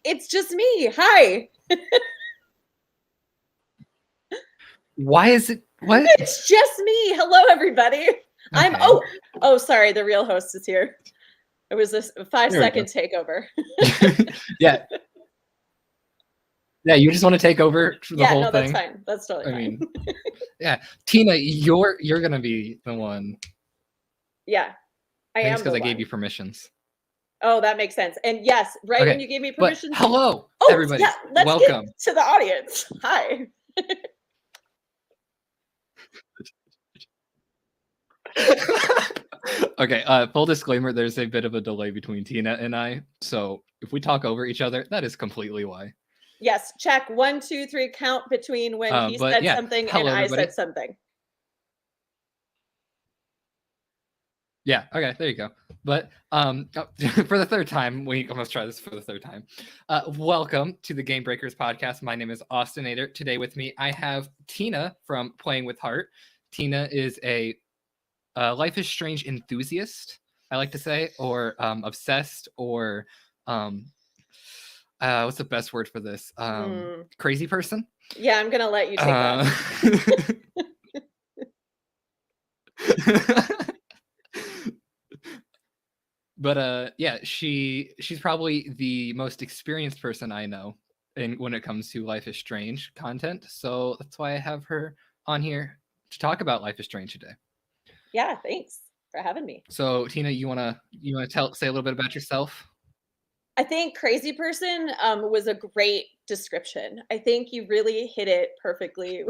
It's just me. Hi. Why is it? What? It's just me. Hello, everybody. Okay. Oh, sorry. The real host is here. It was this 5-second takeover. Yeah. Yeah, you just want to take over the whole thing? That's fine. That's totally fine. I mean, yeah. Tina, you're going to be the one. Yeah, I am. Because I gave you permissions. Oh, that makes sense. And yes, right when you gave me permission. Hello, everybody. Yeah, let's welcome get to the audience. Hi. Okay, full disclaimer, there's a bit of a delay between Tina and I. So if we talk over each other, that is completely why. Yes, check 1, 2, 3, count between when he said something and I said something. Yeah, okay, there you go. But for the third time, let's try this for the third time. Welcome to the Game Breakers podcast. My name is Austinator. Today with me, I have Tina from Playing with Heart. Tina is a Life is Strange enthusiast, I like to say, or obsessed, or what's the best word for this? Crazy person? Yeah, I'm going to let you take that. But yeah, she's probably the most experienced person I know when it comes to Life is Strange content. So that's why I have her on here to talk about Life is Strange today. Yeah, thanks for having me. So Tina, you wanna say a little bit about yourself? I think crazy person was a great description. I think you really hit it perfectly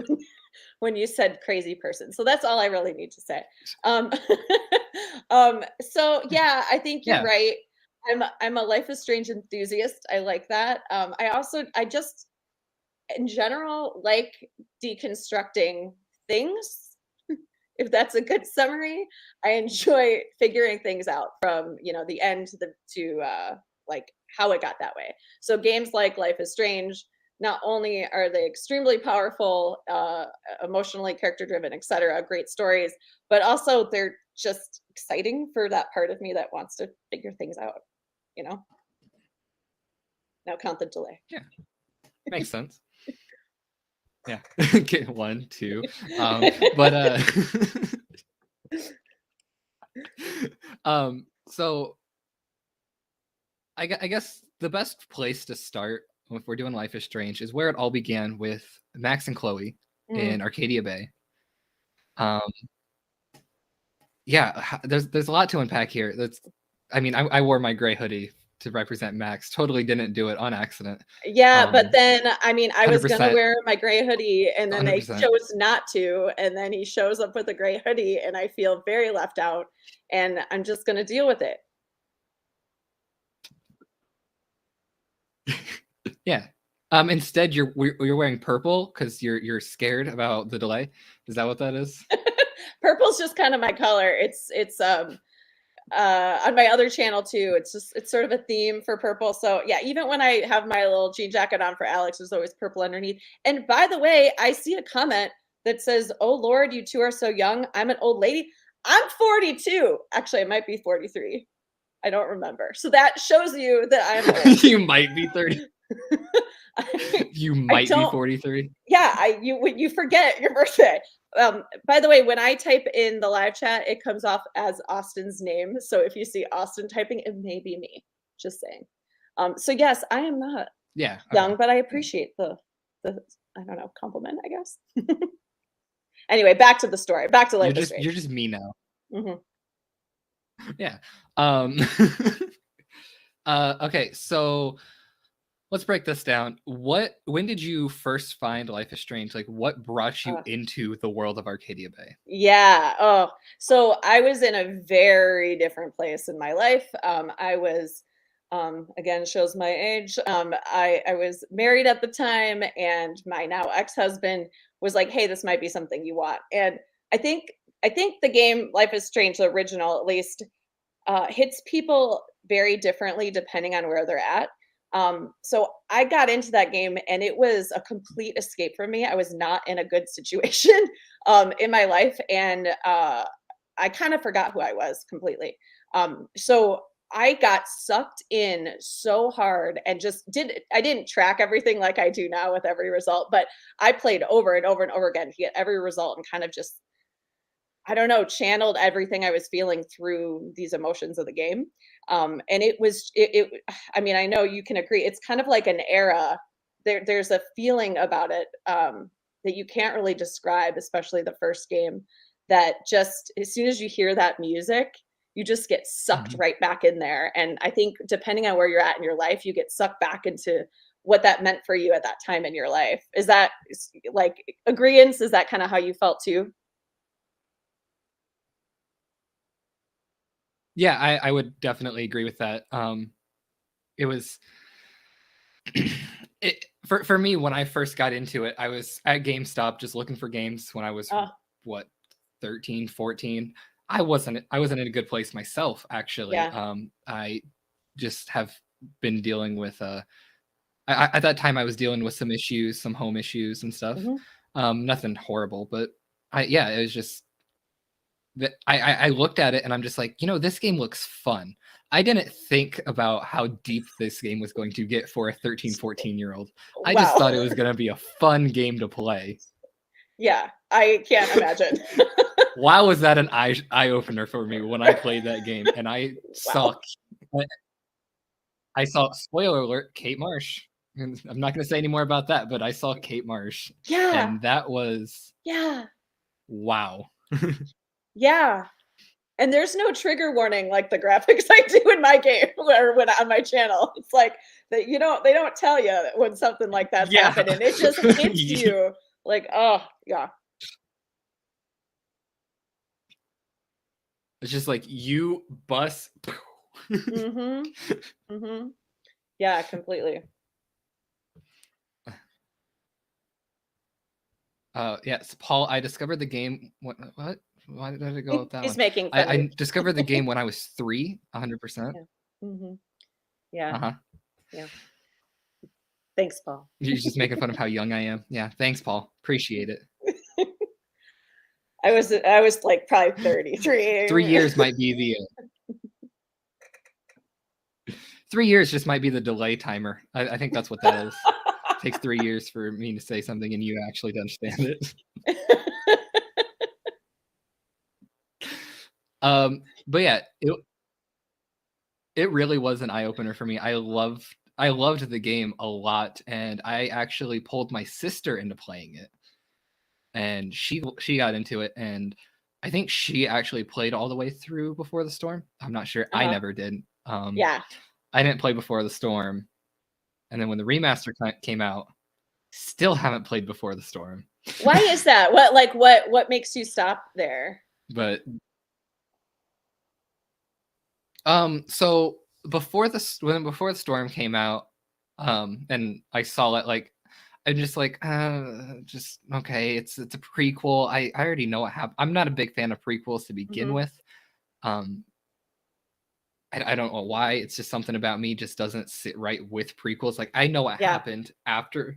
when you said crazy person. So that's all I really need to say. So yeah, I think you're right. I'm a Life is Strange enthusiast. I like that. I just in general like deconstructing things. If that's a good summary, I enjoy figuring things out from, the end to like how it got that way. So games like Life is Strange, not only are they extremely powerful, emotionally character driven, etc., great stories, but also they're just exciting for that part of me that wants to figure things out, you know? Now count the delay. Yeah. Makes sense. Yeah. Okay, 1, 2. But so I guess the best place to start if we're doing Life is Strange is where it all began with Max and Chloe in Arcadia Bay. Yeah, there's a lot to unpack here. I wore my gray hoodie to represent Max. Totally didn't do it on accident. Yeah, but then, I mean, I was gonna 100%. wear my gray hoodie, and then they 100%. chose not to, and then he shows up with a gray hoodie, and I feel very left out, and I'm just gonna deal with it. Yeah. Instead, you're wearing purple because you're scared about the delay. Is that what that is? Purple's just kind of my color. It's on my other channel too. It's sort of a theme for purple. So yeah, even when I have my little jean jacket on for Alex, there's always purple underneath. And by the way, I see a comment that says, "Oh Lord, you two are so young. I'm an old lady." I'm 42. Actually, I might be 43. I don't remember. So that shows you that I'm old. You might be 30. You might be 43. Yeah, you forget your birthday. By the way, when I type in the live chat, it comes off as Austin's name. So if you see Austin typing, it may be me. Just saying. So yes, I am not young, but I appreciate the I don't know, compliment, I guess. Anyway, back to the story. Back to Life is Strange. You're just me now. Yeah. Okay, so let's break this down. When did you first find Life is Strange? Like, what brought you into the world of Arcadia Bay? Yeah. Oh, so I was in a very different place in my life. I was, again, shows my age. I was married at the time, and my now ex-husband was like, "Hey, this might be something you want." And I think I think the game Life is Strange, the original at least, hits people very differently depending on where they're at. So I got into that game, and it was a complete escape for me. I was not in a good situation in my life, and I kind of forgot who I was completely. So I got sucked in so hard and just I didn't track everything like I do now with every result, but I played over and over and over again to get every result and kind of just, I don't know, channeled everything I was feeling through these emotions of the game. And I mean, I know you can agree, it's kind of like an era. There's a feeling about it that you can't really describe, especially the first game, that just as soon as you hear that music, you just get sucked right back in there. And I think depending on where you're at in your life, you get sucked back into what that meant for you at that time in your life. Is that like agreeance? Is that kind of how you felt too? Yeah, I would definitely agree with that. It was for me when I first got into it. I was at GameStop just looking for games when I was what 13, 14. I wasn't in a good place myself, actually. I just have been dealing with at that time I was dealing with some issues, some home issues and stuff. Nothing horrible, but it was just that I looked at it and I'm just like, this game looks fun. I didn't think about how deep this game was going to get for a 13, 14-year-old. I just thought it was going to be a fun game to play. Yeah, I can't imagine. Why was that an eye opener for me when I played that game? And I saw, spoiler alert, Kate Marsh. I'm not going to say any more about that, but I saw Kate Marsh. Yeah. And that was, wow. Yeah. And there's no trigger warning like the graphics I do in my game or when on my channel. It's like that they don't tell you when something like that's happening. It just hits you like, oh yeah. It's just like you bust. Yeah, completely. Yes, Paul, I discovered the game. What? Why did I go with that He's one? making fun. I discovered the game when I was 3, 100%. Yeah. Yeah. Thanks, Paul. You're just making fun of how young I am. Yeah, thanks, Paul. Appreciate it. I was like probably 33. 3 years might be the 3 years just might be the delay timer. I think that's what that is. It takes 3 years for me to say something and you actually to understand it. But yeah, it really was an eye opener for me. I loved the game a lot, and I actually pulled my sister into playing it, and she got into it, and I think she actually played all the way through Before the Storm. I'm not sure. I never did. Yeah. I didn't play Before the Storm, and then when the remaster came out, still haven't played Before the Storm. Why is that? What makes you stop there? But so Before the Storm came out, and I saw it, like, I'm just like, just okay. It's a prequel. I already know what happened. I'm not a big fan of prequels to begin with. I don't know why. It's just something about me just doesn't sit right with prequels. Like, I know what happened afterwards,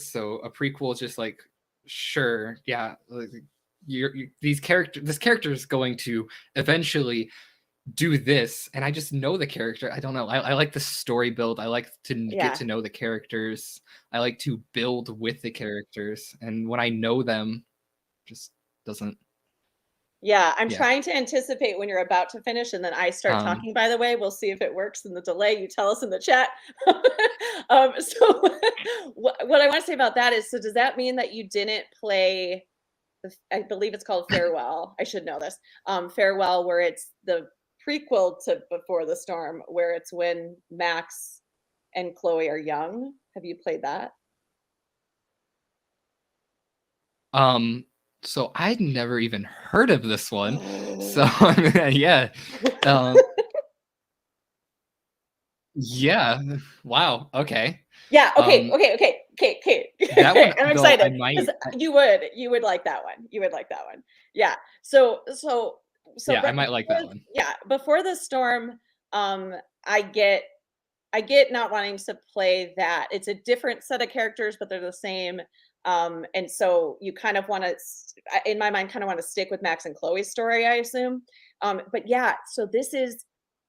so a prequel is just like, sure, yeah, like, this character is going to eventually do this, and I just know the character. I don't know. I like the story build. I like to get to know the characters. I like to build with the characters, and when I know them, just doesn't. Yeah, I'm trying to anticipate when you're about to finish, and then I start talking, by the way. We'll see if it works in the delay. You tell us in the chat. So what I want to say about that is, so does that mean that you didn't play, I believe it's called Farewell. I should know this. Farewell, where it's the prequel to Before the Storm, where it's when Max and Chloe are young. Have you played that? So I'd never even heard of this one. So yeah. Yeah. Wow. Okay. Yeah. Okay. That one, I'm though, excited because you would like that one. You would like that one. Yeah. So yeah, I might like that one. Yeah. Before the Storm, um, I get not wanting to play that. It's a different set of characters, but they're the same. And so you kind of want to, in my mind, kind of want to stick with Max and Chloe's story, I assume. But yeah, so this is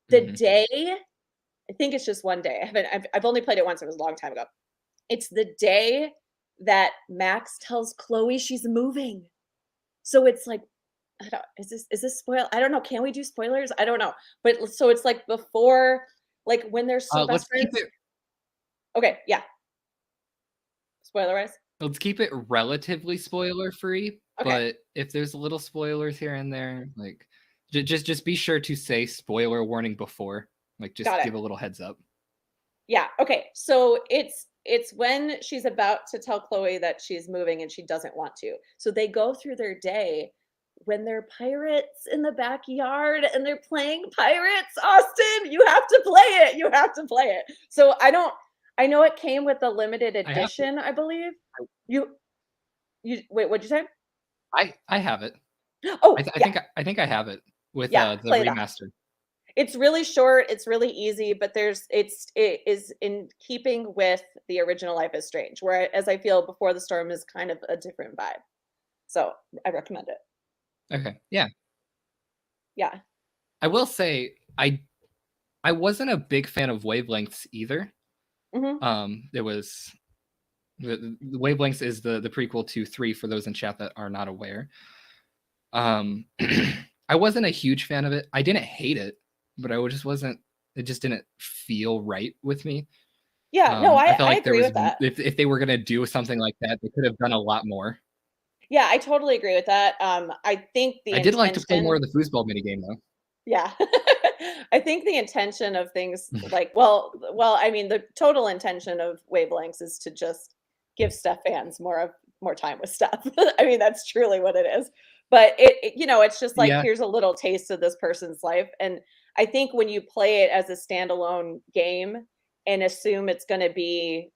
the day. I think it's just one day. I've only played it once. It was a long time ago. It's the day that Max tells Chloe she's moving. So it's like, I don't, is this spoil? I don't know. Can we do spoilers? I don't know. But so it's like before, like when they're still Let's best friends. keep it. Okay, yeah. Spoiler-wise? Let's keep it relatively spoiler free. Okay. But if there's little spoilers here and there, like, just be sure to say spoiler warning before. Like, just give a little heads up. Yeah. Okay. So it's when she's about to tell Chloe that she's moving and she doesn't want to. So they go through their day when they're pirates in the backyard and they're playing pirates. Austin, you have to play it. You have to play it. So I know it came with the limited edition, I believe. You wait, what'd you say? I have it. Oh, I think I have it with the remastered. It's really short, it's really easy, but it is in keeping with the original Life is Strange, whereas I feel Before the Storm is kind of a different vibe. So I recommend it. Okay. Yeah. Yeah. I will say I wasn't a big fan of Wavelengths either. It was the Wavelengths is the prequel to 3 for those in chat that are not aware. I wasn't a huge fan of it. I didn't hate it, but I just wasn't. It just didn't feel right with me. Yeah, no, I felt like agree with that. If they were gonna do something like that, they could have done a lot more. Yeah, I totally agree with that. I think I did like to play more of the foosball minigame though. Yeah. I think the intention of things like, well, I mean, the total intention of Wavelengths is to just give Steph fans more time with stuff. I mean, that's truly what it is. But it's just like, here's a little taste of this person's life. And I think when you play it as a standalone game and assume it's going to be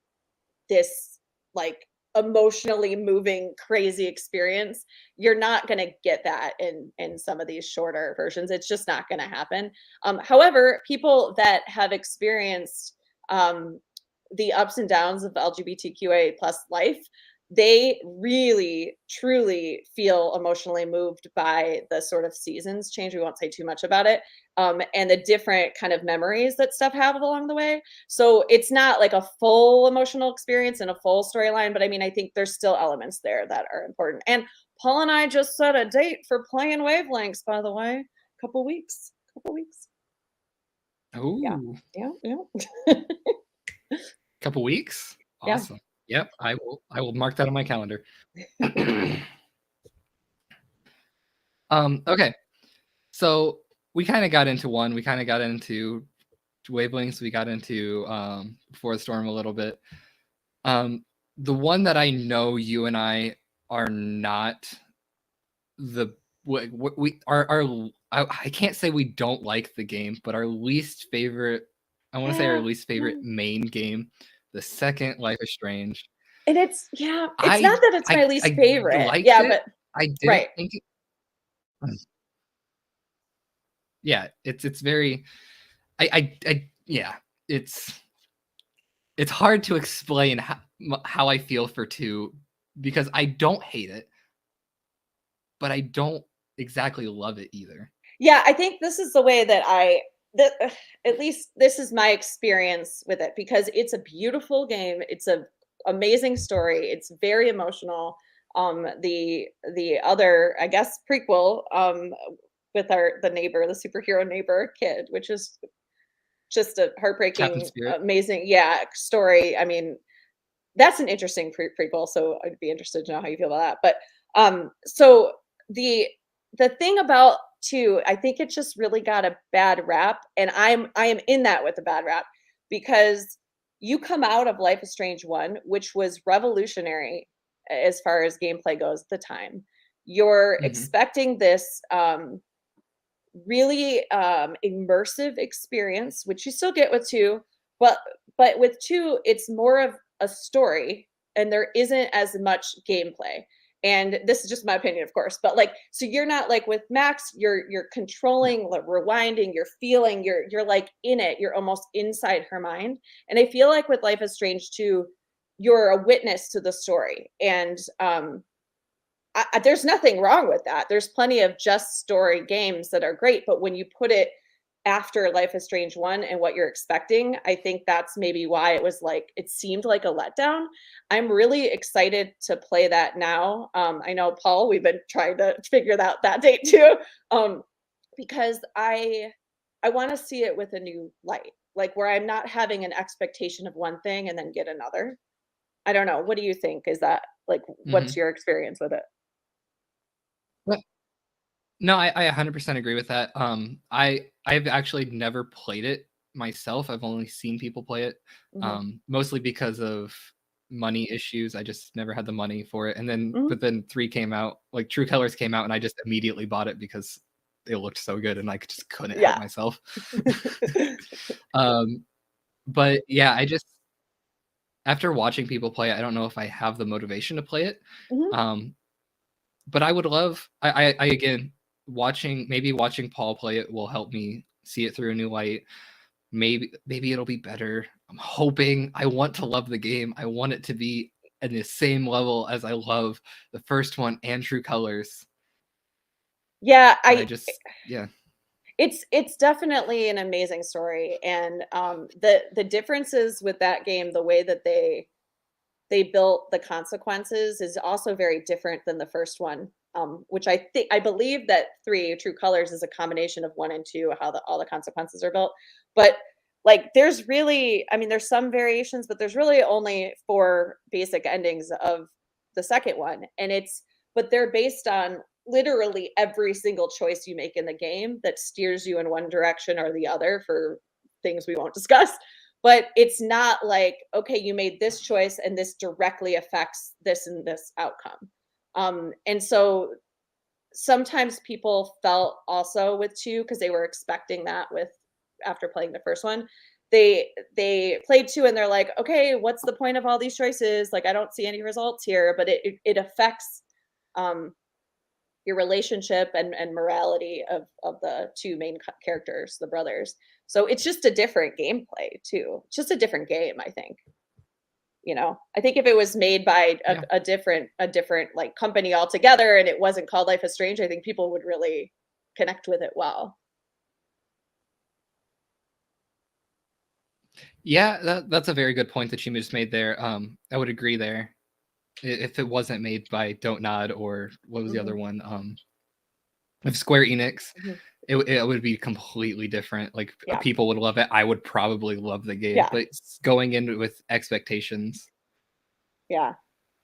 this like emotionally moving, crazy experience, you're not going to get that in some of these shorter versions. It's just not going to happen. However, people that have experienced the ups and downs of LGBTQA plus life they really truly feel emotionally moved by the sort of seasons change. We won't say too much about it. And the different kind of memories that stuff have along the way. So it's not like a full emotional experience and a full storyline, but I mean, I think there's still elements there that are important. And Paul and I just set a date for playing Wavelengths, by the way. Couple weeks. Couple weeks. Yeah. Oh, Yeah. Yeah. couple weeks. Yeah. Awesome. Yep, I will mark that on my calendar. Okay. So we kind of got into one. We kind of got into wavelengths. We got into Before the Storm a little bit. The one that I know you and I are not the what we are our I can't say we don't like the game, but our least favorite, I want to say our Yeah. least favorite main game, the second Life is Strange. And it's yeah, it's I not that it's my I least I favorite. liked Yeah, it. but I didn't right. think it. Yeah, it's very I yeah, it's hard to explain how I feel for 2 because I don't hate it, but I don't exactly love it either. Yeah, I think this is the way that at least this is my experience with it because it's a beautiful game. It's a amazing story. It's very emotional. The other, I guess, prequel with the neighbor, the superhero neighbor kid, which is just a Captain heartbreaking, Spirit. amazing, yeah, story. I mean, that's an interesting prequel, so I'd be interested to know how you feel about that. But so the the thing about 2, I think it just really got a bad rap, and I am in that with a bad rap because you come out of Life is Strange 1, which was revolutionary as far as gameplay goes at the time. You're Mhm. expecting this really immersive experience, which you still get with 2, but with 2, it's more of a story and there isn't as much gameplay. And this is just my opinion, of course, but like, so you're not like with Max, you're Yeah. controlling, like rewinding, you're feeling, you're like in it, you're almost inside her mind. And I feel like with Life is Strange 2, you're a witness to the story. And there's nothing wrong with that. There's plenty of just story games that are great, but when you put it after Life is Strange 1 and what you're expecting, I think that's maybe why it was like it seemed like a letdown. I'm really excited to play that now. I know Paul, we've been trying to figure out that date too. Um, because I want to see it with a new light, like where I'm not having an expectation of one thing and then get another. I don't know. What do you think? Is that like what's Mhm. your experience with it? No, I 100% agree with that. I've actually never played it myself. I've only seen people play it, Mhm. mostly because of money issues. I just never had the money for it. And then, Mhm. but then 3 came out, like True Colors came out, and I just immediately bought it because it looked so good, and I just couldn't help Yeah. myself. um, but yeah, I just after watching people play it, I don't know if I have the motivation to play it. Mhm. Um, but I would love I again, watching Paul play it will help me see it through a new light. Maybe it'll be better. I'm hoping. I want to love the game. I want it to be in the same level as I love the first one and True Colors, Yeah, but I I just yeah. it's definitely an amazing story, and, the differences with that game, the way that they built the consequences is also very different than the first one, which I believe that 3, True Colors, is a combination of 1 and 2, how all the consequences are built, but, like, there's really I mean, there's some variations, but there's really only 4 basic endings of the second one, and it's but they're based on literally every single choice you make in the game that steers you in one direction or the other for things we won't discuss. But it's not like, okay, you made this choice and this directly affects this and this outcome. And so sometimes people felt also with 2 because they were expecting that with after playing the first one. They played 2 and they're like, okay, what's the point of all these choices? Like I don't see any results here, but it affects um your relationship and morality of the 2 main characters, the brothers. So it's just a different gameplay too. It's just a different game, I think. I think if it was made by a different like company altogether and it wasn't called Life is Strange, I think people would really connect with it well. Yeah, that's a very good point that you just made there. I would agree there. If it wasn't made by Don't Nod or what was the other one? If Square Enix, it would be completely different. Like people would love it. I would probably love the game, but going in with expectations. Yeah.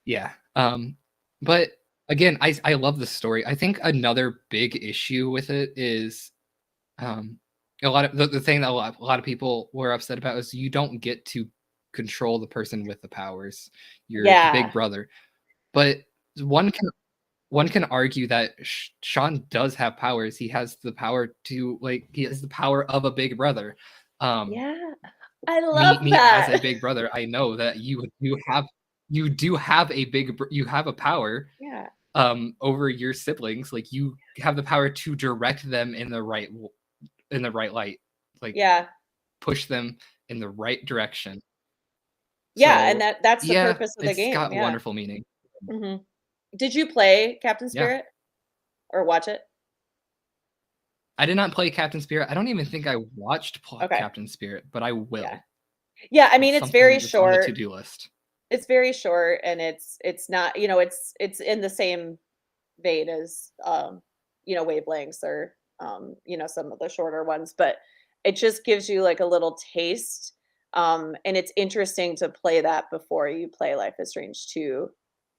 Yeah. But again, I love the story. I think another big issue with it is a lot of the thing that a lot of people were upset about is you don't get to control the person with the powers. You're the big brother. But one can argue that Sean does have powers. He has the power to he has the power of a big brother. Yeah. I love me that. as a big brother, I know that you do have you have a power over your siblings. Like you have the power to direct them in the right light, like push them in the right direction. Yeah, and that's the purpose of the it's game. got wonderful meaning. Did you play Captain Spirit or watch it? I did not play Captain Spirit. I don't even think I watched Captain Spirit, but I will. Yeah, I mean, it's very short. On the to-do list. It's very short, and it's not, it's in the same vein as Wavelengths or some of the shorter ones, but it just gives you like a little taste. And it's interesting to play that before you play Life is Strange 2.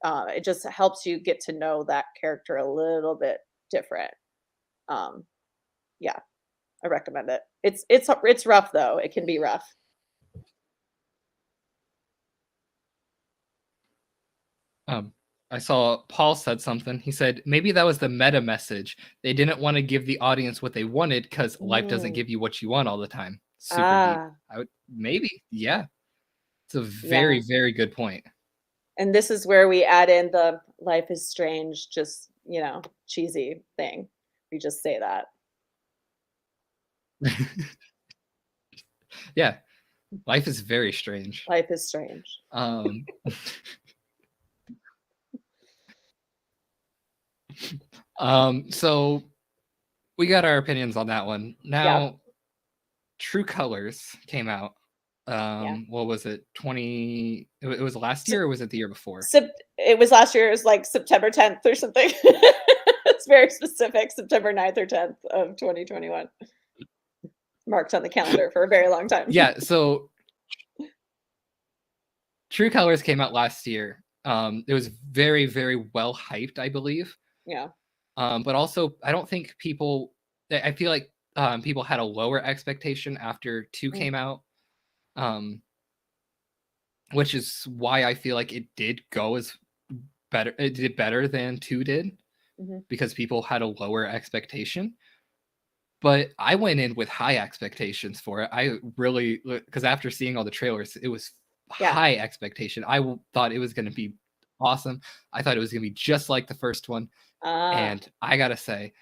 It just helps you get to know that character a little bit different. Yeah, I recommend it. It's rough though. It can be rough. I saw Paul said something. He said maybe that was the meta message. They didn't want to give the audience what they wanted because life doesn't give you what you want all the time. Super deep. Maybe, yeah. It's a very, very good point. And this is where we add in the Life is Strange, just cheesy thing. We just say that. Yeah, life is very strange. Life is strange. So we got our opinions on that one. Now, True Colors came out. What was it? It was last year, or was it the year before? It was last year. It was like September 10th or something. It's very specific. September 9th or 10th of 2021. Marked on the calendar for a very long time. Yeah, so True Colors came out last year. It was very, very well hyped, I believe. Yeah. But also, I don't think I feel like people had a lower expectation after 2 came out. Which is why I feel like it did better. It did better than 2 did, because people had a lower expectation. But I went in with high expectations for it. I really, because after seeing all the trailers, it was high expectation. I thought it was going to be awesome. I thought it was going to be just like the first one. And I gotta say,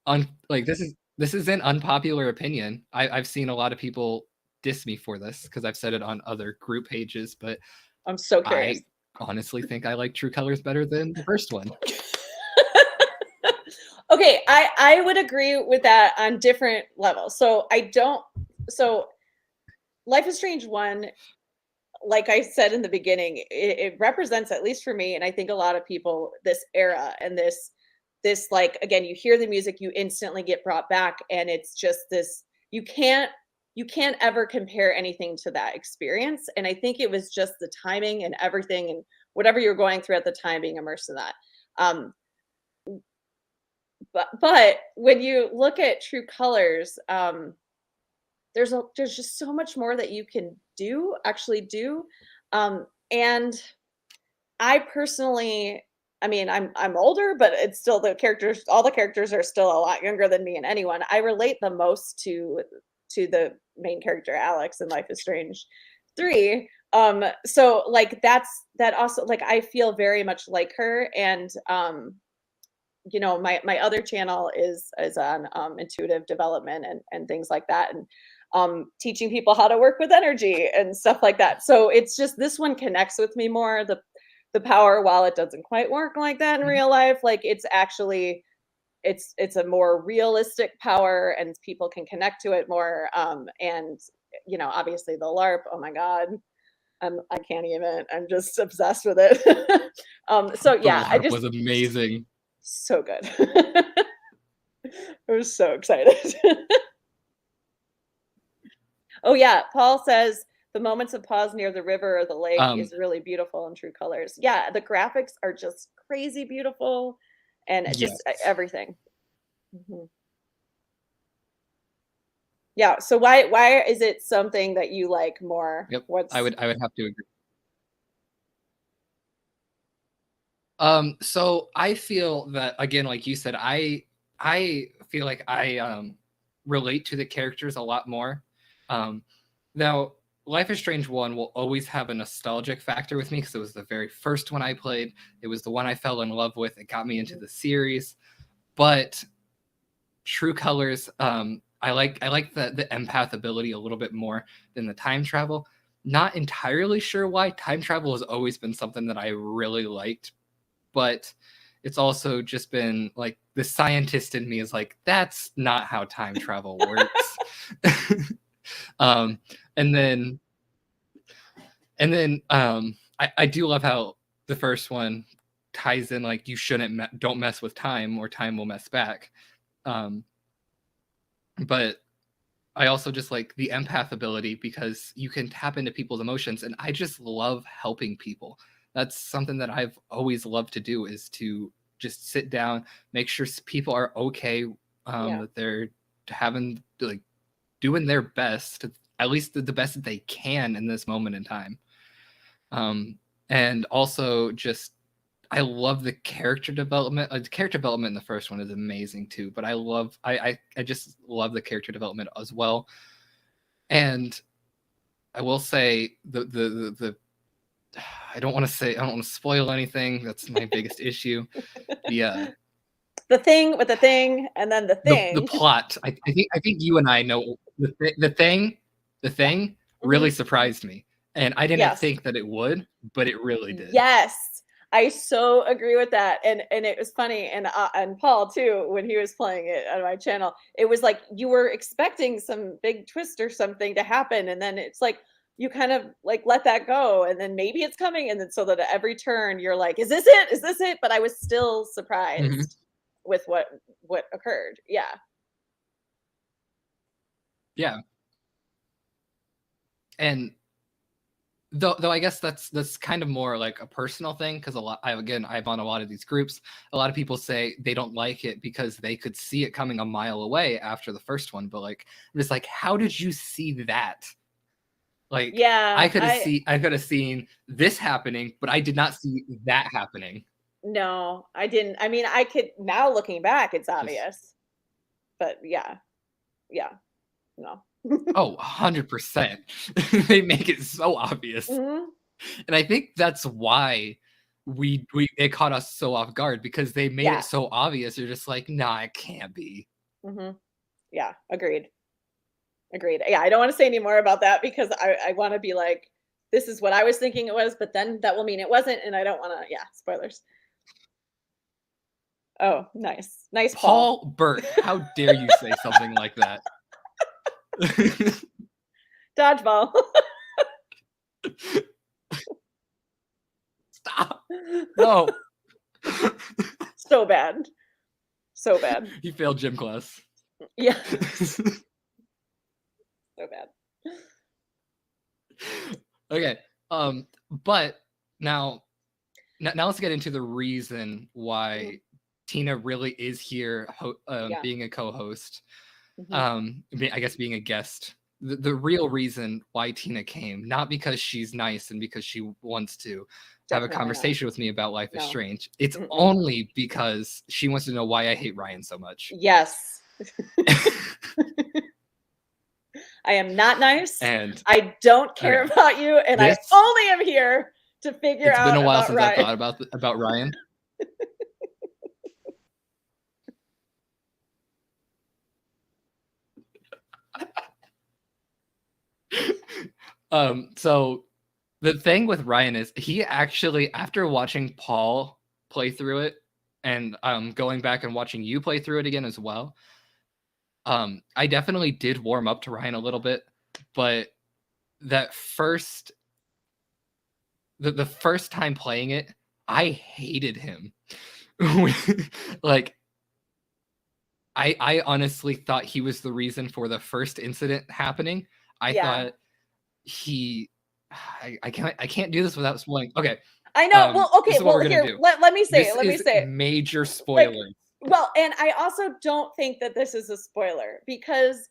this is an unpopular opinion. I've seen a lot of people diss me for this because I've said it on other group pages, but I'm so curious. I honestly think I like True Colors better than the first one. Okay, I would agree with that on different levels. So Life is Strange 1, like I said in the beginning, it represents, at least for me, and I think a lot of people, this era and this like, again, you hear the music, you instantly get brought back, and it's just this, you can't ever compare anything to that experience. And I think it was just the timing and everything and whatever you're going through at the time, being immersed in that. But when you look at True Colors, there's just so much more that you can actually do. And I personally, I mean, I'm older, but it's still all the characters are still a lot younger than me and anyone. I relate the most to the main character, Alex, in Life is Strange 3. So like that also, like, I feel very much like her. And my other channel is on intuitive development and things like that. And teaching people how to work with energy and stuff like that. So it's just this one connects with me more. The power, while it doesn't quite work like that in real life, like it's actually it's a more realistic power and people can connect to it more. And obviously the LARP, oh my God. I can't even. I'm just obsessed with it. So The yeah, I LARP just was amazing. so good. I was so excited. Oh yeah, Paul says the moments of pause near the river or the lake is really beautiful in true colors. Yeah, the graphics are just crazy beautiful, and it just Yes. everything. Mhm. Yeah. So why is it something that you like more? Yep. What's I would have to agree. So I feel that, again, like you said, I feel like I relate to the characters a lot more. Now, Life is Strange 1 will always have a nostalgic factor with me because it was the very first one I played. It was the one I fell in love with. It got me into the series. But True Colors, I like the empath ability a little bit more than the time travel. Not entirely sure why. Time travel has always been something that I really liked, but it's also just been like the scientist in me is like, that's not how time travel works. um, and then I do love how the first one ties in, like, you shouldn't don't mess with time or time will mess back. Um, but I also just like the empath ability because you can tap into people's emotions, and I just love helping people. That's something that I've always loved to do, is to just sit down, make sure people are okay, yeah. that they're having, like, doing their best, at least the best that they can in this moment in time. And also just I love the character development. The character development in the first one is amazing too, but I just love the character development as well. And I will say the I don't want to spoil anything. That's my biggest issue. The The thing with the thing and then the the thing. plot. I think you and I know the thing really Mhm. surprised me, and I didn't Yes. think that it would, but it really did. Yes. I so agree with that, and it was funny, and Paul too, when he was playing it on my channel, it was like you were expecting some big twist or something to happen, and then it's like you kind of like let that go, and then maybe it's coming, and then so that at every turn you're like, "Is this it? Is this it?" But I was still Mhm. surprised with what occurred. Yeah. Yeah, and though I guess that's kind of more like a personal thing, because I'm on a lot of these groups. A lot of people say they don't like it because they could see it coming a mile away after the first one, but like, I'm just like, how did you see that? Like, Yeah, I could have seen this happening, but I did not see that happening. no, I didn't. I mean, I could now looking back, it's Just obvious. But yeah, yeah, no. oh, 100%. They make it so obvious. Mhm. And I think that's why we it caught us so off guard, because they made it Yeah. so obvious. You're just like, "Nah, it can't be." Mhm. Yeah, agreed. Agreed. Yeah, I don't wanna say any more about that because I wanna be like, "This is what I was thinking it was," but then that will mean it wasn't, and I don't wanna yeah, spoilers. Oh, nice. Nice, Paul. Paul Burt, how dare you say something like that? Dodgeball. Stop. No. So bad. So bad. He failed gym class. Yeah, so bad. Okay. But now now let's get into the reason Mhm. why Tina really is here, Yeah. being a co-host. Mhm. I guess being a guest. The real reason why Tina came, not because she's nice and because she wants to have a Definitely not. conversation with me about Life is No. Strange. It's Mm-mm. only because she wants to know why I hate Ryan so much. Yes. I am not nice. And I don't care okay, about you, and I this only am here to figure it's been a out while about since I Ryan. thought about Ryan. So the thing with Ryan is he actually, after watching Paul play through it and going back and watching you play through it again as well, I definitely did warm up to Ryan a little bit, but that the first time playing it, I hated him. Like, I honestly thought he was the reason for the first incident happening. I thought I can't do this without spoiling. Okay. I know. Well, okay. This is what we're gonna Here, do. let me say This is major spoilers. Like, well, and I also don't think that this is a spoiler because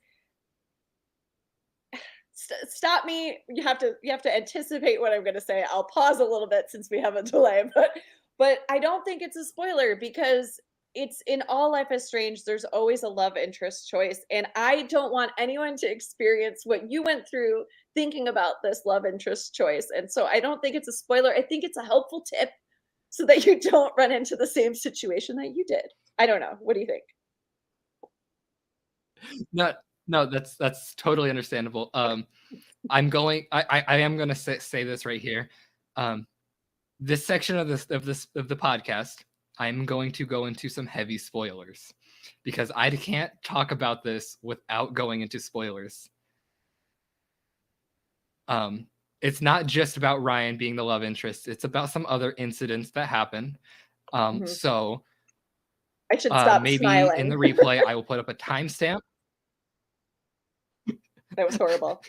stop me. You have to anticipate what I'm going to say. I'll pause a little bit since we have a delay, but I don't think it's a spoiler because it's in All Life is Strange. There's always a love interest choice, and I don't want anyone to experience what you went through thinking about this love interest choice. And so I don't think it's a spoiler. I think it's a helpful tip so that you don't run into the same situation that you did. I don't know. What do you think? No, that's totally understandable. I am going to say this right here. This section of the podcast, I'm going to go into some heavy spoilers because I can't talk about this without going into spoilers. It's not just about Ryan being the love interest. It's about some other incidents that happen. So I should stop maybe smiling. In the replay, I will put up a timestamp. That was horrible.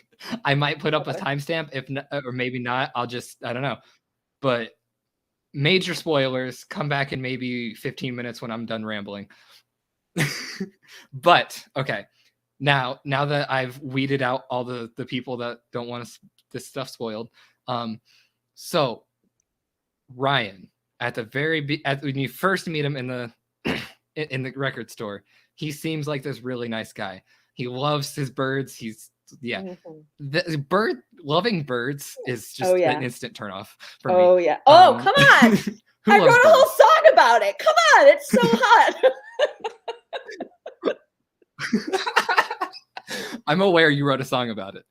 I might put up a timestamp, if not, or maybe not. I don't know. But major spoilers. Come back in maybe 15 minutes when I'm done rambling. But okay, now that I've weeded out all the people that don't want this stuff spoiled, so Ryan at the when you first meet him in the in the record store, he seems like this really nice guy. He loves his birds. The loving birds is just an instant turnoff for me. Oh yeah. Oh, come on. I wrote a whole song about it. Come on, it's so hot. I'm aware you wrote a song about it.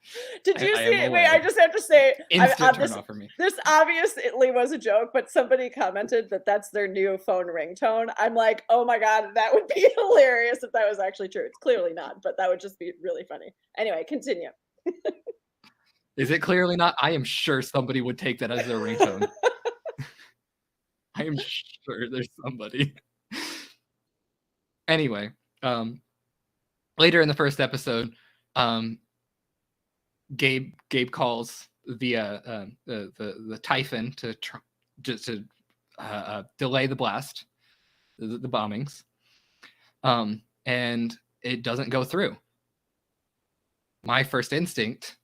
Did you see it? Wait, I just have to say, instant turn off for me. This obviously was a joke, but somebody commented that that's their new phone ringtone. I'm like, oh my God, that would be hilarious if that was actually true. It's clearly not, but that would just be really funny. Anyway, continue. Is it clearly not? I am sure somebody would take that as their ringtone. I am sure there's somebody. Anyway, later in the first episode, Gabe calls the Typhon to delay the blast, the bombings, and it doesn't go through. My first instinct,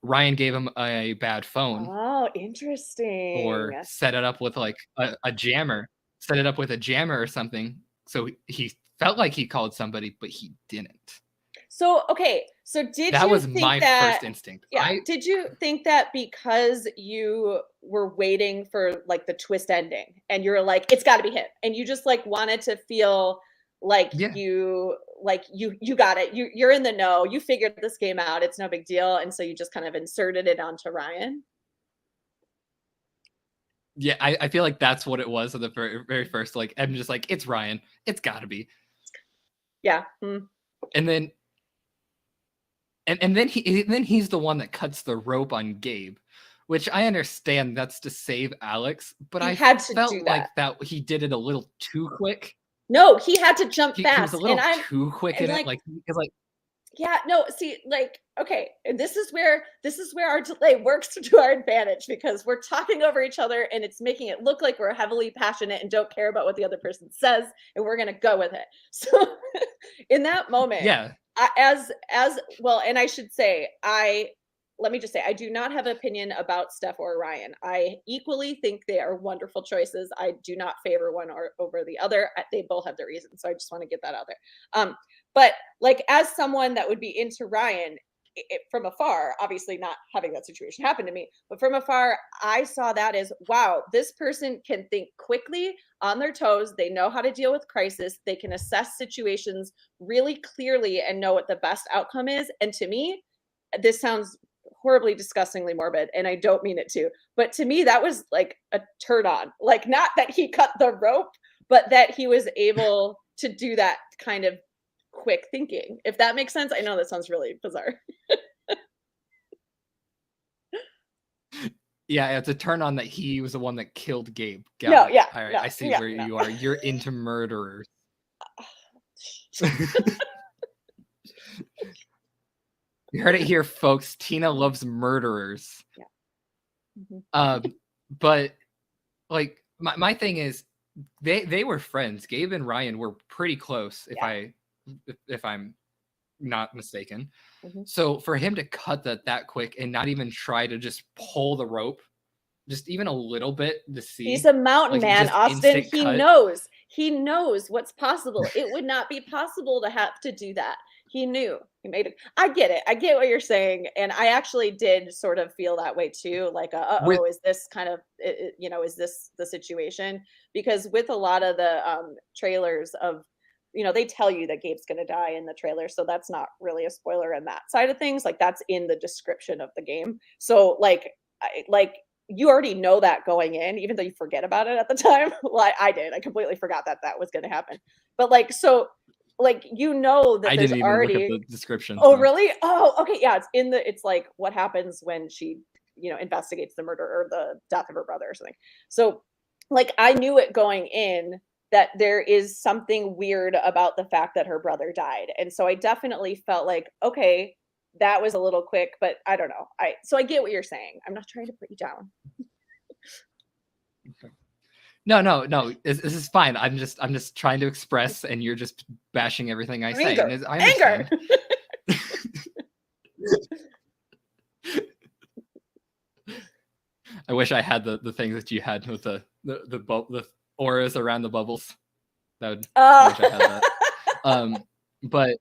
Ryan gave him a bad phone. Oh, interesting. Or set it up with like a jammer. Set it up with a jammer or something. So he felt like he called somebody, but he didn't. So, okay. So that was my first instinct. Yeah. Did you think that because you were waiting for like the twist ending and you're like, it's got to be him, and you just like wanted to feel like you got it. You're in the know. You figured this game out. It's no big deal. And so you just kind of inserted it onto Ryan. Yeah, I feel like that's what it was at the very first. Like, I'm just like, it's Ryan. It's got to be. Yeah. And then he's the one that cuts the rope on Gabe, which I understand that's to save Alex, but I felt like that he did it a little too quick. No, he had to jump fast. He was a little too quick in it. Yeah, no, see, like, okay, and this is where our delay works to our advantage because we're talking over each other and it's making it look like we're heavily passionate and don't care about what the other person says, and we're gonna go with it. So in that moment, as well, and I should say, let me just say, I do not have an opinion about Steph or Ryan. I equally think they are wonderful choices. I do not favor one over the other. They both have their reasons. So I just want to get that out there. But like, as someone that would be into Ryan from afar, obviously not having that situation happen to me, but from afar, I saw that as, wow, this person can think quickly, on their toes. They know how to deal with crisis. They can assess situations really clearly and know what the best outcome is. And to me, this sounds horribly, disgustingly morbid, and I don't mean it to. But to me, that was like a turn on. Like, not that he cut the rope, but that he was able to do that kind of quick thinking. If that makes sense. I know that sounds really bizarre. Yeah, it's a turn on that he was the one that killed Gabe. Got No, it. yeah, All right, no, I see yeah, where no. you are. You're into murderers. You heard it here, folks. Tina loves murderers. Yeah. Mm-hmm. But like my thing is, they were friends. Gabe and Ryan were pretty close, if I'm not mistaken. Mm-hmm. So for him to cut that quick and not even try to just pull the rope, just even a little bit to see. He's a mountain man, Austin. He knows what's possible. It would not be possible to have to do that. He knew. He made it. I get it. I get what you're saying, and I actually did sort of feel that way too. Like, uh-oh, is this kind of, is this the situation? Because with a lot of the trailers of, they tell you that Gabe's going to die in the trailer, so that's not really a spoiler in that side of things. Like, that's in the description of the game. So, you already know that going in, even though you forget about it at the time. Like, I did. I completely forgot that was going to happen. But that I there's didn't even already look at the description. Oh, really? Oh, okay. Yeah, it's like what happens when she, investigates the murder or the death of her brother or something. So, I knew it going in that there is something weird about the fact that her brother died. And so I definitely felt like, okay, that was a little quick, but I don't know. I get what you're saying. I'm not trying to put you down. No. This is fine. I'm just trying to express, and you're just bashing everything I say. And I understand. I wish I had the things that you had with the auras around the bubbles. I wish I had that. But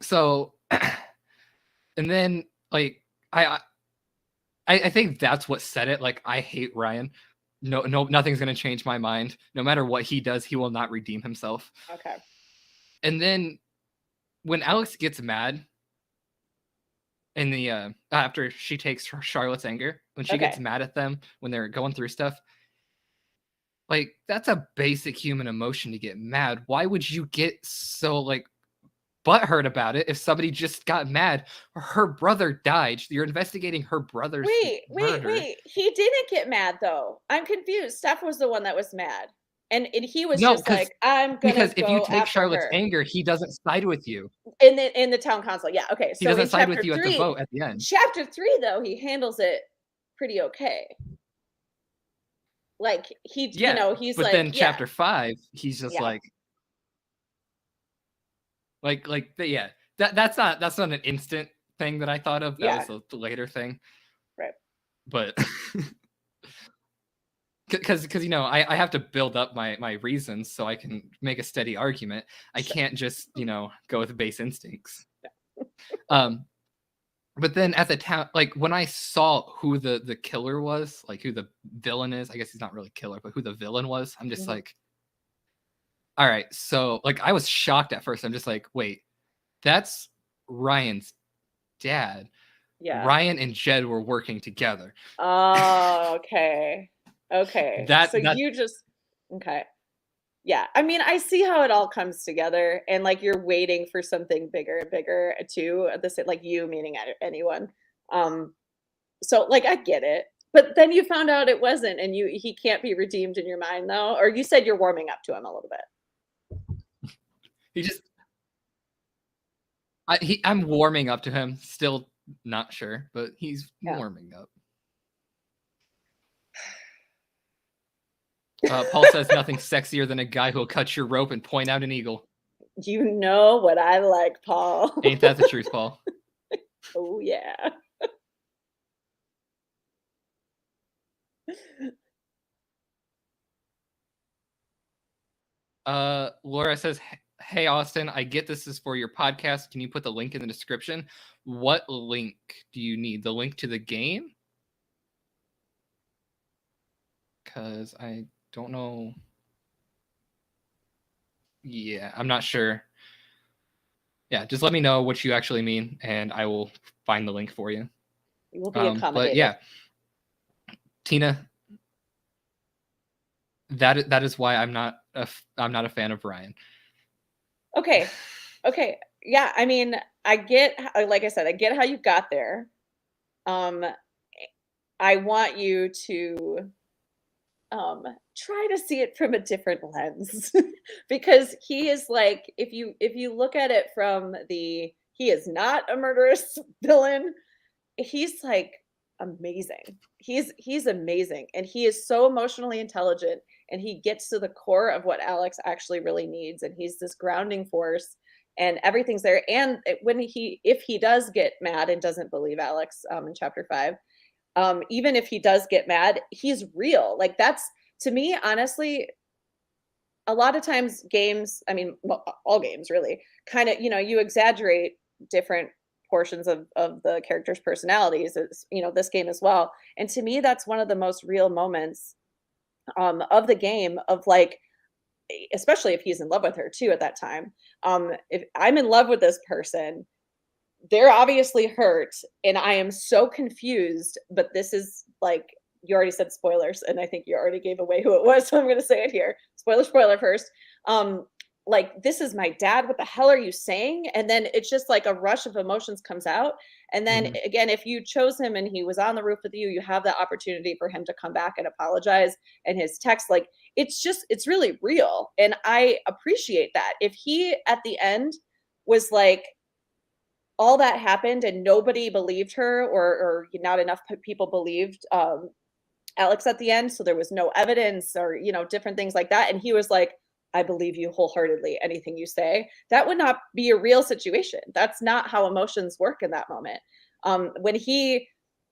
so and then I think that's what said it. Like, I hate Ryan. No, nothing's gonna change my mind. No matter what he does, he will not redeem himself. Okay. And then when Alex gets mad in the after she takes Charlotte's anger, when she gets mad at them when they're going through stuff, like, that's a basic human emotion to get mad. Why would you get so butthurt about it if somebody just got mad? Her brother died. You're investigating her brother's murder. Wait. He didn't get mad though. I'm confused. Steph was the one that was mad. And he was No, just like, I'm gonna because if you go take after Charlotte's her. anger, he doesn't side with you. In the town council. Yeah, okay. He So doesn't in side with chapter you at the 3, vote at the end. chapter 3 though, he handles it pretty okay. Like, he's but like, then chapter 5, he's just that's not an instant thing that I thought of. That was the later thing. Right. But because I have to build up my reasons so I can make a steady argument. I can't just go with base instincts. But then at the town, when I saw who the killer was, who the villain is, I guess he's not really killer, but who the villain was, I'm just like, all right. So I was shocked at first. I'm just like, wait, that's Ryan's dad. Yeah. Ryan and Jed were working together. Oh, okay. Okay. You just okay. Yeah. I mean, I see how it all comes together, and you're waiting for something bigger and bigger too. You meaning anyone. So I get it. But then you found out it wasn't, and he can't be redeemed in your mind though. Or you said you're warming up to him a little bit. I'm warming up to him. Still not sure, but he's warming up. Paul says nothing sexier than a guy who'll cut your rope and point out an eagle. You know what I like, Paul. Ain't that the truth, Paul? Oh, yeah. Laura says, hey, Austin, I get this is for your podcast. Can you put the link in the description? What link do you need? The link to the game? Because I don't know. Yeah, I'm not sure. Yeah, just let me know what you actually mean, and I will find the link for you. You will be accommodated. But yeah, Tina, that is why I'm not a fan of Ryan. Okay. Yeah, I mean, I get, like I said, I get how you got there. I want you to try to see it from a different lens because he is like, if you look at it from he is not a murderous villain. He's like amazing. He's amazing, and he is so emotionally intelligent, and he gets to the core of what Alex actually really needs, and he's this grounding force, and everything's there. And if he does get mad and doesn't believe Alex in chapter 5, even if he does get mad, he's real. Like, that's, to me, honestly, a lot of times games, I mean, all games really, kind of, you exaggerate different portions of the characters' personalities, this game as well. And to me, that's one of the most real moments of the game, of like, especially if he's in love with her too at that time. If I'm in love with this person, they're obviously hurt, and I am so confused, but this is like, you already said spoilers, and I think you already gave away who it was, so I'm going to say it here. Spoiler first. Like, this is my dad. What the hell are you saying? And then it's just like a rush of emotions comes out. And then again, if you chose him and he was on the roof with you, you have the opportunity for him to come back and apologize. And his text, like, it's really real. And I appreciate that. If he at the end was like, all that happened and nobody believed her, or not enough people believed Alex at the end, so there was no evidence, or different things like that, and he was like, I believe you wholeheartedly, anything you say, that would not be a real situation. That's not how emotions work in that moment.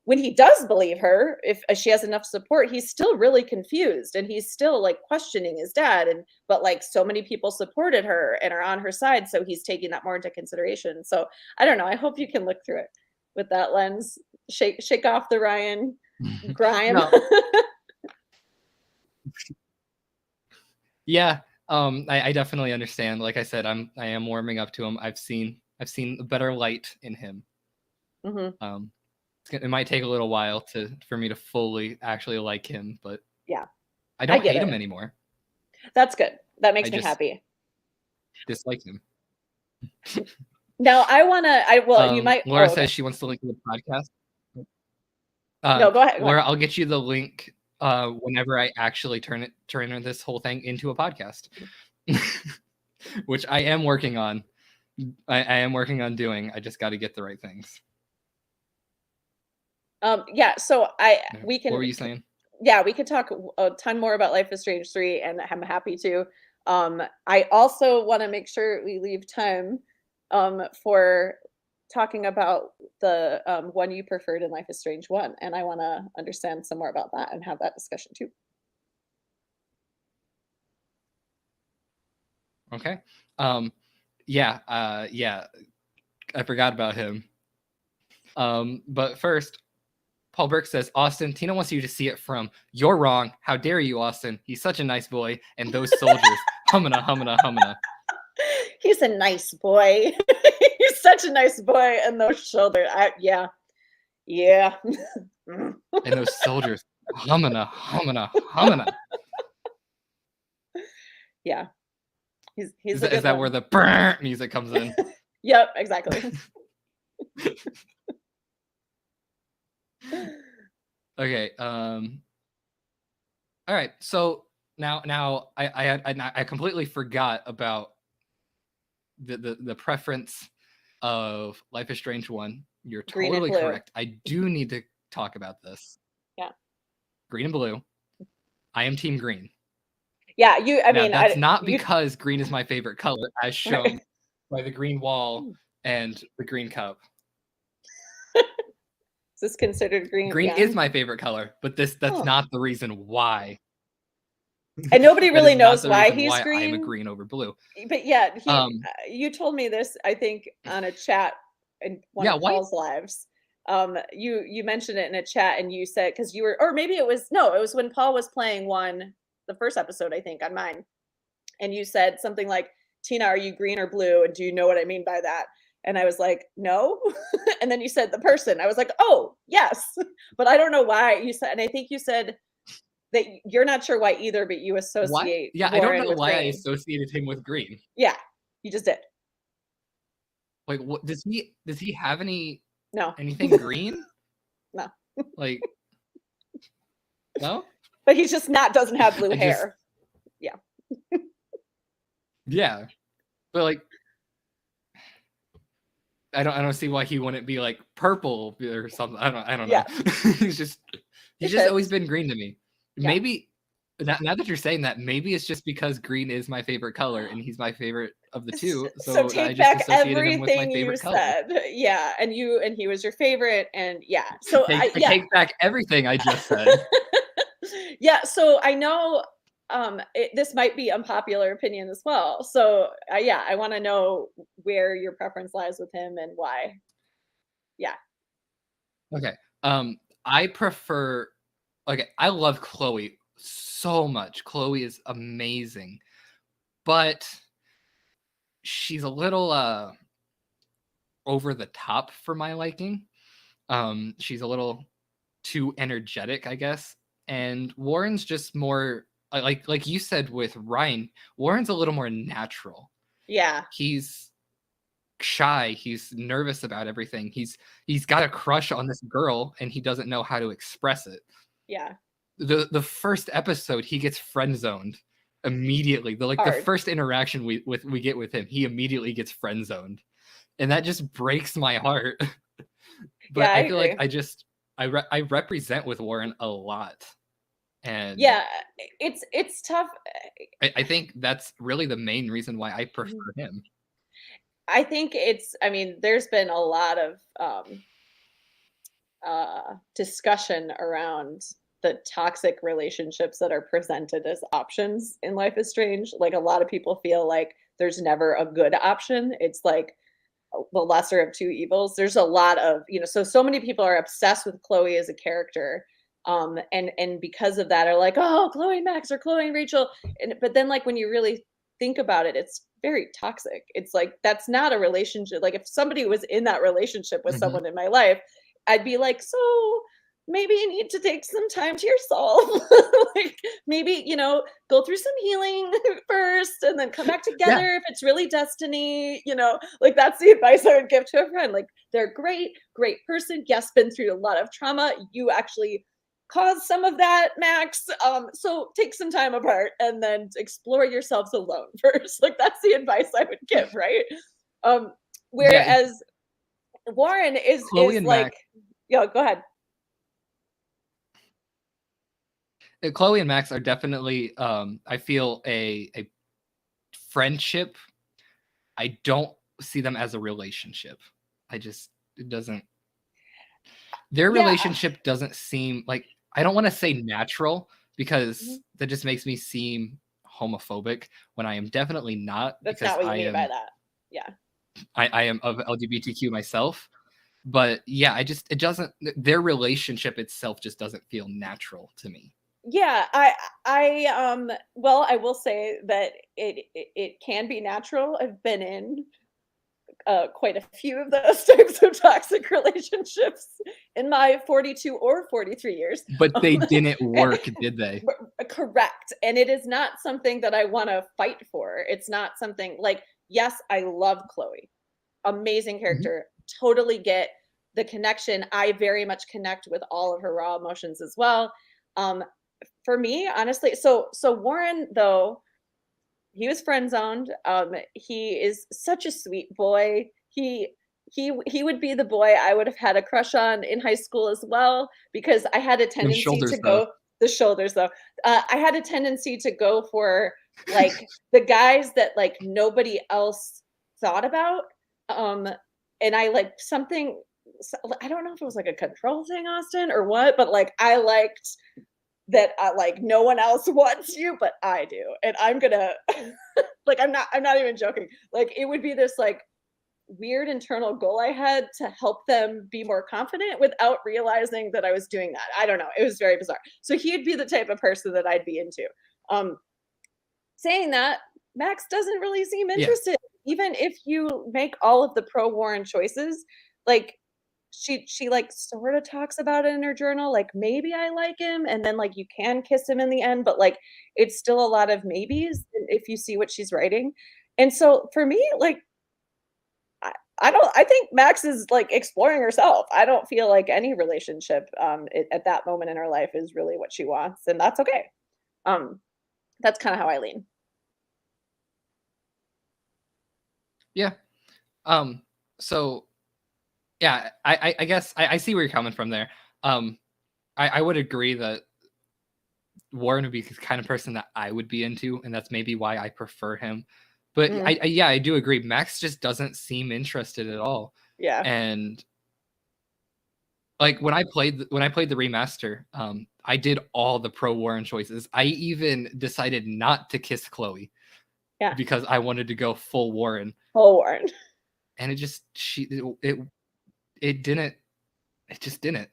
When he does believe her, if she has enough support, he's still really confused, and he's still like questioning his dad, but like, so many people supported her and are on her side, so he's taking that more into consideration. So I don't know, I hope you can look through it with that lens. Shake off the Ryan grime. Yeah, I definitely understand. Like I said, I am warming up to him. I've seen a better light in him. It might take a little while for me to fully actually like him, but yeah, I don't hate him anymore. That's good. That makes me happy. Dislike him. Now you might. Laura says she wants to link to the podcast. No, go ahead. Laura, I'll get you the link whenever I actually turn this whole thing into a podcast, which I am working on. I am working on doing. I just got to get the right things. Yeah. So we can. What were you saying? Yeah, we could talk a ton more about Life is Strange 3, and I'm happy to. I also want to make sure we leave time for talking about the one you preferred in Life is Strange 1, and I want to understand some more about that and have that discussion too. Okay. Yeah, I forgot about him. But first, Paul Burke says, Austin, Tina wants you to see it from, you're wrong. How dare you, Austin? He's such a nice boy. And those soldiers, humana. He's a nice boy. He's such a nice boy. And those shoulders, yeah. And those soldiers, humana. Yeah. Is that where the brr music comes in? Yep, exactly. Okay. All right. So now I completely forgot about the preference of Life is Strange 1. You're totally correct. I do need to talk about this. Yeah. Green and blue. I am team green. Yeah, that's not because green is my favorite color, as shown by the green wall and the green cup. Is this considered green? Green is my favorite color, but that's not the reason why. And nobody really knows why he's green. I am a green over blue. But yeah, you told me this, I think, on a chat in one of Paul's lives. You mentioned it in a chat, and you said, because you were, or maybe it was when Paul was playing the first episode, I think, on mine, and you said something like, Tina, are you green or blue? And do you know what I mean by that? And I was like, no. And then you said the person. I was like, oh, yes. But I don't know why you said, and I think you said that you're not sure why either, but you Why? associate Yeah, I don't Warren know with why I green. associated him with green. Yeah, you just did. Like, what does he have No. anything green? No. Like, no? But he's just doesn't have blue I just hair. Yeah. Yeah. But like I don't see why he wouldn't be like purple or something. I don't know. Yeah. he's just always been green to me. Yeah. Maybe now that you're saying that, maybe it's just because green is my favorite color and he's my favorite of the two. So So I take just back associated him with my everything you favorite color. said. Yeah, and he was your favorite, and yeah. So I take back everything I just said. Yeah, so I know this might be unpopular opinion as well. So yeah, I want to know where your preference lies with him and why. Yeah. Okay. I prefer. Okay, I love Chloe so much. Chloe is amazing, but she's a little over the top for my liking. She's a little too energetic, I guess. And Warren's just more like you said with Ryan. Warren's a little more natural. Yeah. He's shy. He's nervous about everything. He's got a crush on this girl, and he doesn't know how to express it. Yeah. The first episode, he gets friend zoned immediately. The first interaction we get with him, he immediately gets friend zoned, and that just breaks my heart. But Yeah, I feel agree. like I represent with Warren a lot, and yeah, it's tough. I think that's really the main reason why I prefer him. I think I mean, there's been a lot of discussion around the toxic relationships that are presented as options in Life is Strange. Like a lot of people feel like there's never a good option. It's like the lesser of two evils. There's a lot of, so many people are obsessed with Chloe as a character. And because of that are like, oh, Chloe and Max or Chloe and Rachel. But then like when you really think about it, it's very toxic. It's like that's not a relationship. Like if somebody was in that relationship with someone in my life, I'd be like, so maybe you need to take some time to yourself. Like maybe, go through some healing first and then come back together if it's really destiny, like that's the advice I would give to a friend. Like they're great person. Yes, been through a lot of trauma. You actually caused some of that, Max. So take some time apart and then explore yourselves alone first. Like that's the advice I would give, right? Whereas Warren is and like, Max, go ahead. Chloe and Max are definitely I feel a friendship. I don't see them as a relationship. It doesn't, their relationship doesn't seem like, I don't want to say natural because that just makes me seem homophobic when I am definitely not. That's not what you mean by that. Yeah. I am of LGBTQ myself, but yeah, it doesn't, their relationship itself just doesn't feel natural to me. Yeah, well, I will say that it can be natural. I've been in quite a few of those types of toxic relationships in my 42 or 43 years. But they didn't work, did they? Correct. And it is not something that I want to fight for. It's not something like, yes, I love Chloe. Amazing character. Totally get the connection. I very much connect with all of her raw emotions as well. For me, honestly, so Warren, though, he was friend zoned. He is such a sweet boy. He would be the boy I would have had a crush on in high school as well, because I had a tendency to go the shoulders though. I had a tendency to go for like the guys that like nobody else thought about. And I like something, I don't know if it was like a control thing, Austin, or what, but like I liked that like no one else wants you, but I do. And I'm gonna like I'm not even joking. Like it would be this like weird internal goal I had to help them be more confident without realizing that I was doing that. I don't know. It was very bizarre. So he'd be the type of person that I'd be into. Saying that, Max doesn't really seem interested. Even if you make all of the pro-Warren choices, like she like sort of talks about it in her journal, like maybe I like him, and then like you can kiss him in the end, but like it's still a lot of maybes if you see what she's writing. And so for me, like I think Max is like exploring herself. I don't feel like any relationship at that moment in her life is really what she wants, and that's okay. Um that's kind of how I lean. Yeah. So yeah, I guess I see where you're coming from there. I would agree that Warren would be the kind of person that I would be into, and that's maybe why I prefer him. But Mm, yeah, I do agree. Max just doesn't seem interested at all. yeah. And like when I played the remaster, I did all the pro Warren choices. I even decided not to kiss Chloe Yeah. because I wanted to go full Warren. Full Warren. And it just it didn't. It just didn't.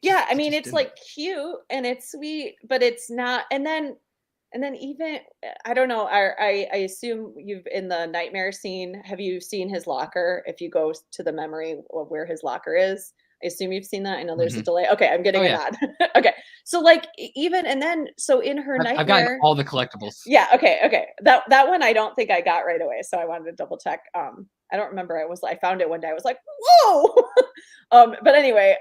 Yeah, I It mean, just it's, didn't. like, cute and it's sweet, but it's not and then even I don't know, I assume you've in the nightmare scene, have you seen his locker? If you go to the memory of where his locker is, I assume you've seen that? I know there's a Mhm. delay. Okay, I'm Oh getting a yeah, nod. Okay. So, like, even and then so in her I've gotten nightmare all the collectibles. yeah, okay, okay. That one I don't think I got right away, so I wanted to double check. I don't remember. I found it one day. I was like, "Whoa!" But anyway,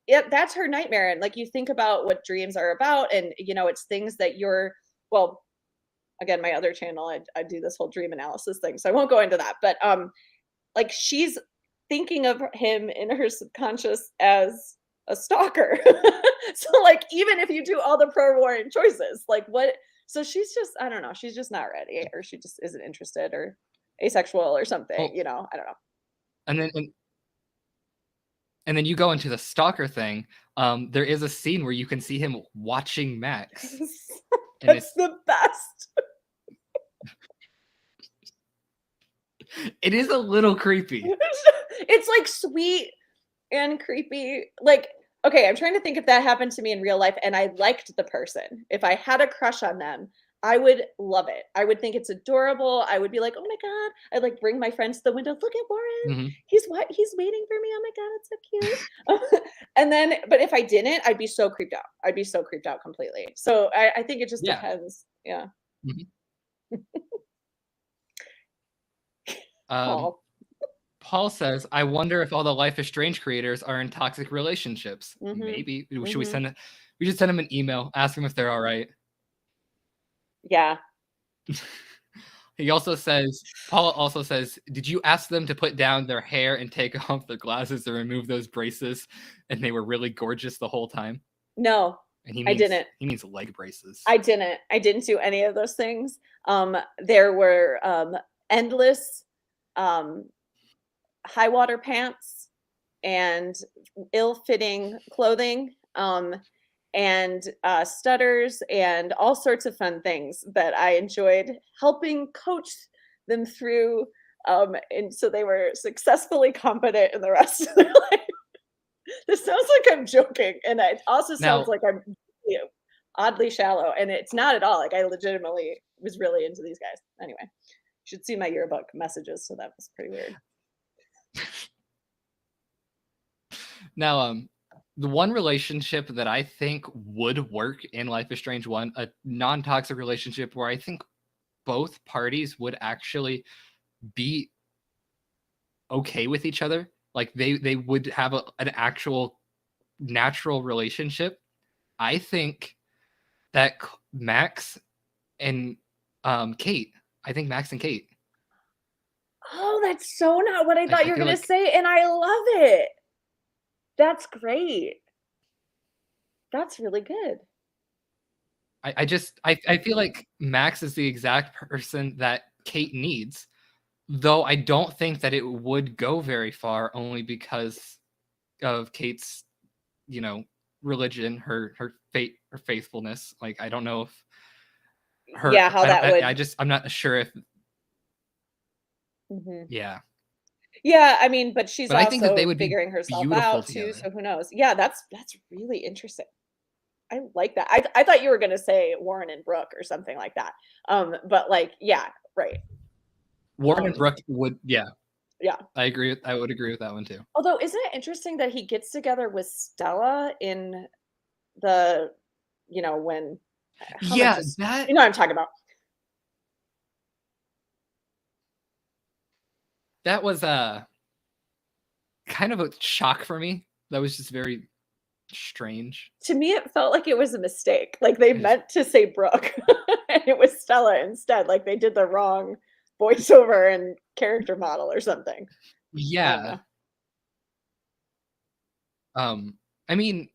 yeah, that's her nightmare, and like you think about what dreams are about, and you know, it's things that you're well, again, my other channel, I do this whole dream analysis thing, so I won't go into that. But like she's thinking of him in her subconscious as a stalker. So like even if you do all the pro Warren choices, like what so she's just I don't know, she's just not ready or she just isn't interested or asexual or something, Well, you know, I don't know. and then and then you go into the stalker thing. There is a scene where you can see him watching Max, Yes. and That's the best. it is a little creepy. It's like sweet and creepy. Like, okay, I'm trying to think if that happened to me in real life and I liked the person. If I had a crush on them, I would love it. I would think it's adorable. I would be like, "Oh my god." I'd like bring my friends to the window. "Look at Warren. Mhm. He's what? He's waiting for me. Oh my god, it's so cute." And then but if I didn't, I'd be so creeped out. I'd be so creeped out completely. So I think it just Yeah. depends. Yeah. Mhm. Um, Paul. Paul says, "I wonder if all the Life is Strange creators are in toxic relationships. Mhm. Maybe should we Mhm. send? We should send them an email, ask them if they're all right." Yeah. He also says, Paul also says, "Did you ask them to put down their hair and take off their glasses and remove those braces, and they were really gorgeous the whole time?" No. And I didn't. he means leg braces. I didn't. I didn't do any of those things. There were, endless, um, high water pants and ill-fitting clothing, and, stutters and all sorts of fun things that I enjoyed helping coach them through, and so they were successfully competent in the rest of their life. This sounds like I'm joking, and it also sounds Now, like I'm, you know, oddly shallow, and it's not at all, like, I legitimately was really into these guys. Anyway, you should see my yearbook messages, so that was pretty weird. now, the one relationship that I think would work in Life is Strange 1, a non-toxic relationship where I think both parties would actually be okay with each other, like they would have an actual natural relationship. I think that Max and Kate. I think Max and Kate. Oh, that's so not what I thought I you were feel gonna like say, and I love it. That's great. That's really good. I feel like Max is the exact person that Kate needs, though I don't think that it would go very far only because of Kate's, you know, religion, her faith, her faithfulness. Like I don't know if her Yeah, how that I would just I'm not sure if mhm. yeah. Yeah, I mean, but she's But I think that they also would be figuring herself beautiful out too, together. so who knows? Yeah, that's really interesting. I like that. I thought you were gonna say Warren and Brooke or something like that. But like, yeah, right. Warren and Brooke would, yeah. Yeah. I would agree with that one too. Although, isn't it interesting that he gets together with Stella in the, when how much Yeah, is that you know what I'm talking about. that was kind of a shock for me. That was just very strange. To me, it felt like it was a mistake. Like they meant to say Brooke and it was Stella instead. Like they did the wrong voiceover and character model or something. I don't Yeah. know. I mean,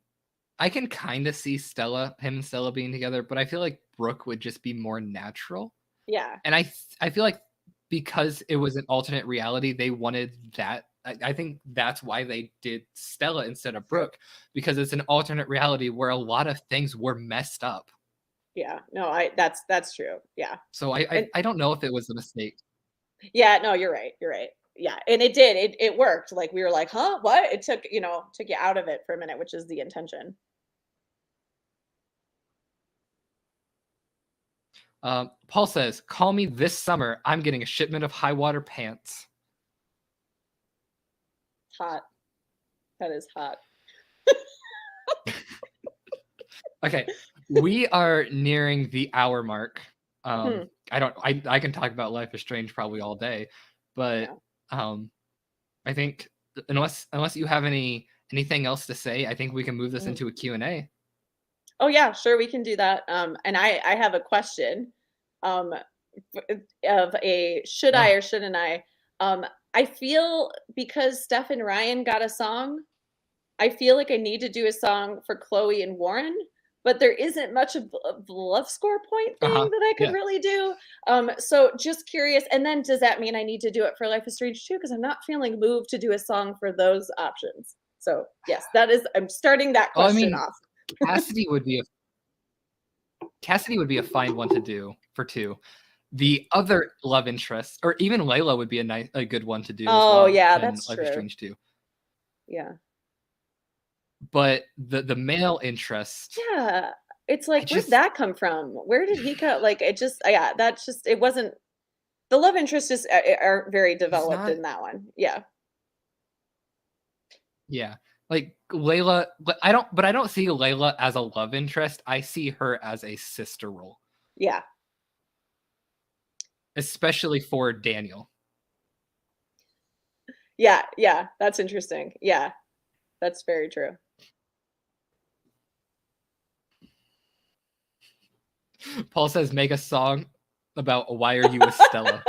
I can kind of see him and Stella being together, but I feel like Brooke would just be more natural. Yeah. And I feel like because it was an alternate reality, they wanted that. I think that's why they did Stella instead of Brooke, because it's an alternate reality where a lot of things were messed up. Yeah. No, that's true. Yeah. So And I don't know if it was a mistake. yeah, no, you're right. You're right. Yeah. And it did. It worked. Like we were like, huh, what? It took you out of it for a minute, which is the intention. Paul says, "Call me this summer. I'm getting a shipment of high water pants." Hot. That is hot. Okay, we are nearing the hour mark. Hmm. I can talk about Life is Strange probably all day, but Yeah. um, I think unless you have anything else to say, I think we can move this Mhm. into a Q&A. Oh yeah, sure, we can do that. And I have a question. Um, of a should I Oh, or shouldn't I? I feel because Steph and Ryan got a song, I feel like I need to do a song for Chloe and Warren, but there isn't much of the love score point uh-huh. thing that I could Yeah. really do. So just curious. And then does that mean I need to do it for Life is Strange too? Because I'm not feeling moved to do a song for those options. So yes, I'm starting that Oh, I question mean, off. Cassidy would be a Cassidy would be a fine one to do for 2. The other love interest, or even Layla would be a good one to do as Oh well yeah, in that's Life is true. Strange 2. Yeah. But the male interest, Yeah. It's I like, where'd just that come from? Where did he come? Like, it just, yeah, that's just, it wasn't, the love interests just are very he's developed not in that one. Yeah. yeah. Like Layla, but I don't see Layla as a love interest. I see her as a sister role, Yeah. especially for Daniel. Yeah. Yeah. That's interesting. Yeah. That's very true. Paul says make a song about why are you with Stella?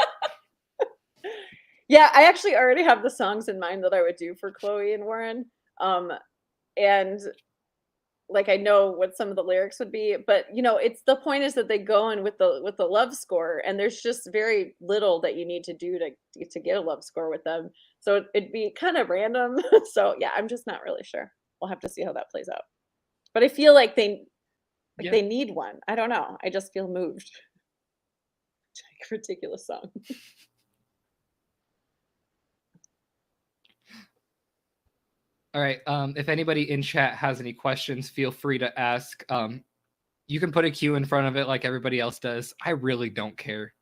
Yeah. I actually already have the songs in mind that I would do for Chloe and Warren. Um, and like I know what some of the lyrics would be, but it's the point is that they go in with the love score, and there's just very little that you need to do to get a love score with them. So it'd be kind of random. So yeah, I'm just not really sure. We'll have to see how that plays out. But I feel like Yeah. they need one. I don't know. I just feel moved. Like a ridiculous song. All right. If anybody in chat has any questions, feel free to ask. You can put a Q in front of it like everybody else does. I really don't care.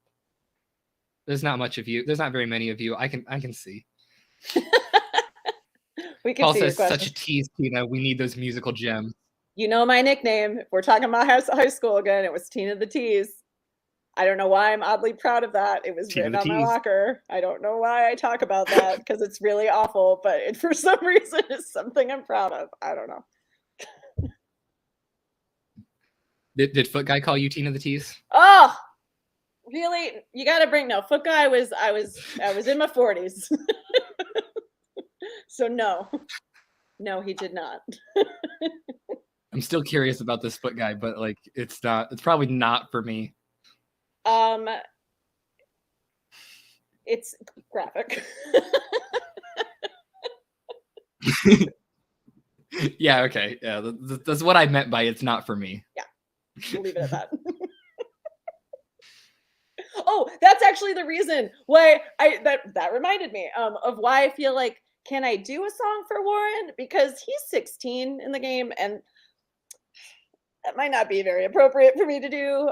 There's not much of you. There's not very many of you. I can see. We can Paul see your says, "Such questions. a tease, Tina. We need those musical gems." You know my nickname. If we're talking about high school again, it was Tina the Tease. I don't know why I'm oddly proud of that. It was Tina written the on my tease. locker. I don't know why I talk about that because it's really awful, but for some reason it's something I'm proud of. I don't know. Did Foot Guy call you Tina the tease? Oh, really? You got to bring no. Foot Guy I was in my 40s. So no. No, he did not. I'm still curious about this Foot Guy, but like it's not. It's probably not for me. Um it's graphic. Yeah. Okay. Yeah. That's what I meant by it's not for me. Yeah. We'll leave it at that. Oh, that's actually the reason why that reminded me of why I feel like can I do a song for Warren because he's 16 in the game and that might not be very appropriate for me to do.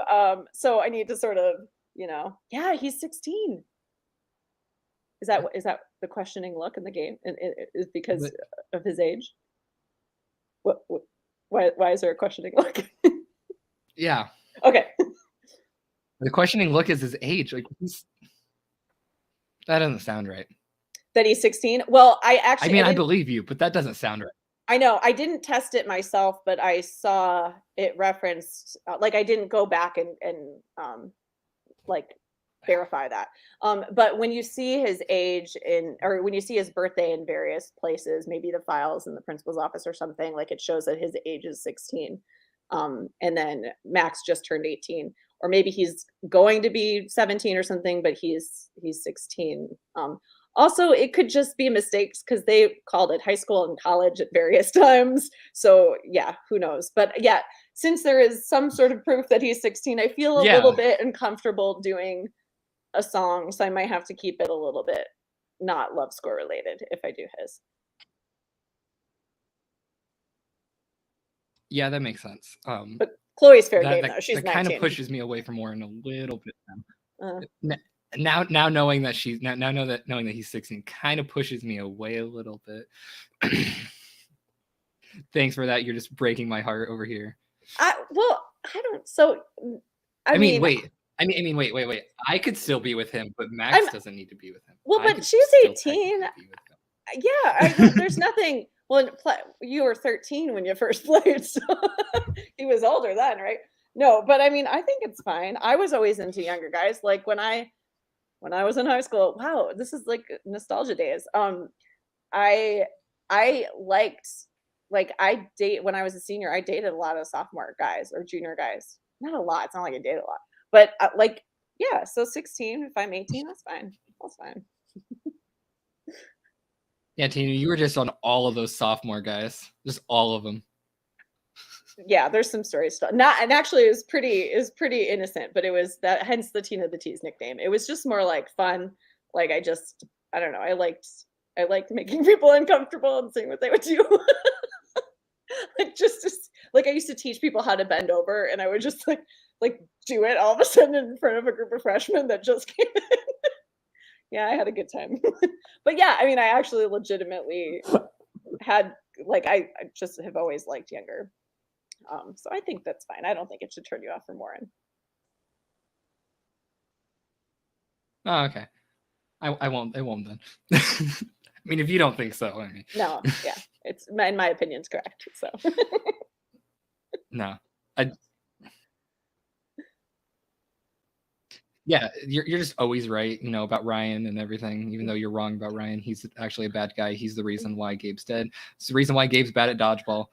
So I need to sort of, yeah, he's 16. Is that the questioning look in the game? And it is because But of his age? What why is there a questioning look? yeah, Okay. the questioning look is his age. Like that doesn't sound right. That he's 16? Well, I mean, I believe you, but that doesn't sound right. I know. I didn't test it myself, but I saw it referenced, like, I didn't go back like, verify that. But when you see his age or when you see his birthday in various places, maybe the files in the principal's office or something, like, it shows that his age is 16. And then Max just turned 18, or maybe he's going to be 17 or something, but he's 16. Also, it could just be mistakes because they called it high school and college at various times. So yeah, who knows? But yeah, since there is some sort of proof that he's 16, I feel a little Yeah, bit uncomfortable doing a song, so I might have to keep it a little bit not love score related if I do his. yeah, that makes sense. But Chloe's fair that game that, though. She's that kind of 19. pushes me away from Warren a little bit Uh, now. Now knowing that knowing that he's 16 kind of pushes me away a little bit. Thanks for that. You're just breaking my heart over here. well, I don't. So I mean, mean, wait. Wait. I could still be with him, but Max I'm doesn't need to be with him. well, I but could she's still 18. technically be with him. Yeah, there's nothing. Well, you were 13 when you first played, so he was older then, right? No, but I mean, I think it's fine. I was always into younger guys. Like when I was in high school. Wow, this is like nostalgia days. I I liked like when I was a senior, I dated a lot of sophomore guys or junior guys. Not a lot. It's not like I dated a lot, but like yeah. So 16. If I'm 18, that's fine. That's fine. Yeah, Tina, you were just on all of those sophomore guys, just all of them. Yeah, there's some stories. Not and actually, it was pretty innocent, but it was that hence the Tina the Tease nickname. It was just more like fun. Like I don't know. I liked making people uncomfortable and seeing what they would do. Like like I used to teach people how to bend over, and I would just like do it all of a sudden in front of a group of freshmen that just came in. Yeah, I had a good time. But yeah, I mean, I actually legitimately had I just have always liked younger. So I think that's fine. I don't think it should turn you off from Warren. Oh, okay. I won't then. I mean, if you don't think so, I mean. No, yeah, it's in my opinion's correct. So No, yeah, you're just always right, about Ryan and everything. Even though you're wrong about Ryan, he's actually a bad guy. He's the reason why Gabe's dead. It's the reason why Gabe's bad at dodgeball.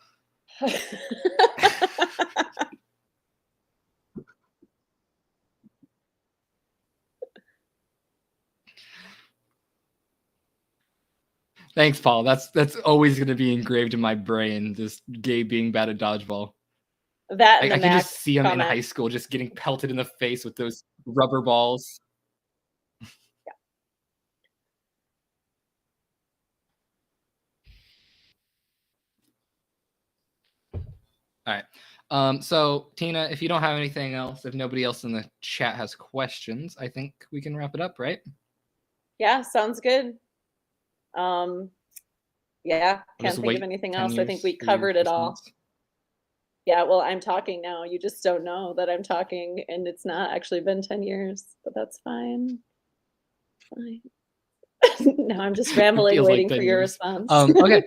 Thanks, Paul. That's always going to be engraved in my brain. This Gabe being bad at dodgeball. That and I the can Max just see him in comment. high school, just getting pelted in the face with those rubber balls. Yeah. All right. So Tina, if you don't have anything else, if nobody else in the chat has questions, I think we can wrap it up, right? Yeah, sounds good. Yeah, We'll can't think of anything else. I think we covered it all. Yeah, well, I'm talking now. You just don't know that I'm talking, and it's not actually been 10 years, but that's fine. Fine. Now I'm just rambling, waiting for your response. Okay.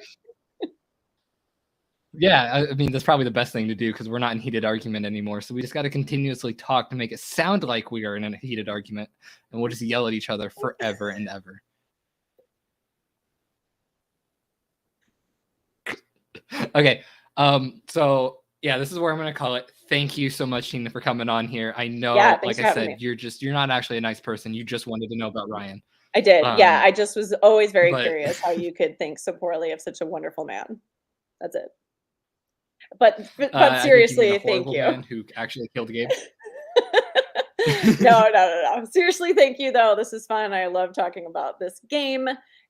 Yeah, I mean, that's probably the best thing to do because we're not in heated argument anymore. So we just got to continuously talk to make it sound like we are in a heated argument, and we'll just yell at each other forever and ever. Okay. So yeah, this is where I'm gonna call it. Thank you so much, Tina, for coming on here. I know, like I said, you're not actually a nice person. You just wanted to know about Ryan. I did. Yeah, I just was always very curious how you could think so poorly of such a wonderful man. That's it. But seriously, thank you. Man who actually killed Gabe. No. Seriously, thank you though. This is fun. I love talking about this game,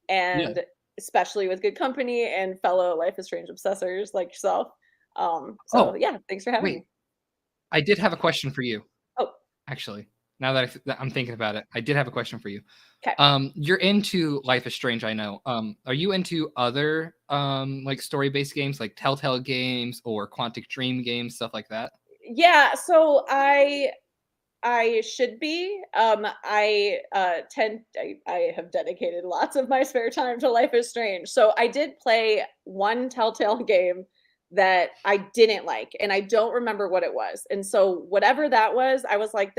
and especially with good company and fellow Life is Strange obsessors like yourself. So yeah, thanks for having me. I did have a question for you. Oh, actually, now that I'm thinking about it, I did have a question for you. okay. You're into Life is Strange, I know. Are you into other like story-based games, like Telltale games or Quantic Dream games, stuff like that? Yeah, so I should be. I have dedicated lots of my spare time to Life is Strange. So I did play one Telltale game that I didn't like, and I don't remember what it was. And so whatever that was, I was like,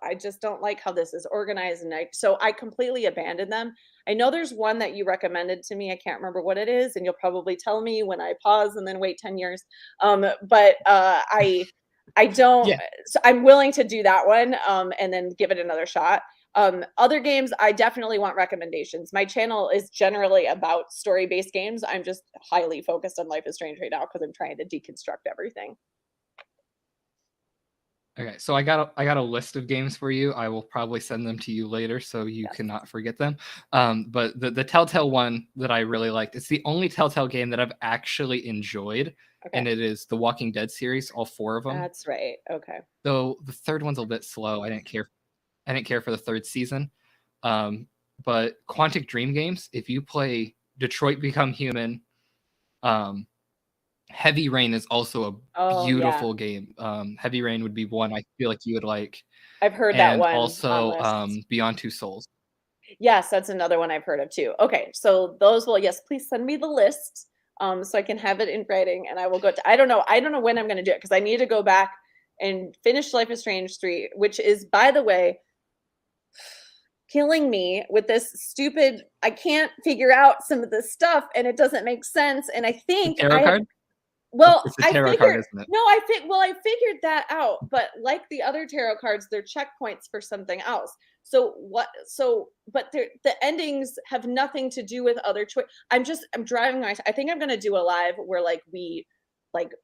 I just don't like how this is organized. And so I completely abandoned them. I know there's one that you recommended to me. I can't remember what it is, and you'll probably tell me when I pause and then wait 10 years. But I don't, Yeah. so I'm willing to do that one, and then give it another shot. Other games, I definitely want recommendations. My channel is generally about story-based games. I'm just highly focused on Life is Strange right now because I'm trying to deconstruct everything. Okay, so I got a list of games for you. I will probably send them to you later so you Yes. cannot forget them. But the Telltale one that I really liked, it's the only Telltale game that I've actually enjoyed, and Okay. it is the Walking Dead series, all 4 of them. That's right. Okay. Though the third one's a bit slow. I didn't care for the third season. But Quantic Dream games, if you play Detroit Become Human, Heavy Rain is also a Oh, yeah. beautiful game. Heavy Rain would be one I feel like you would like, I've heard that and one on also lists. Beyond Two Souls. Yes, that's another one I've heard of too. Okay, so those will, yes, please send me the list, so I can have it in writing, and I will go to. I don't know when I'm going to do it because I need to go back and finish Life is Strange 3, which is, by the way, killing me with this stupid. I can't figure out some of this stuff, and it doesn't make sense. And I The think tarot I have. card? Well, It's a I tarot card, figured isn't it? no, I figured that out, but like the other tarot cards, they're checkpoints for something else. But the endings have nothing to do with other choice. I'm driving my I think I'm gonna do a live where like we like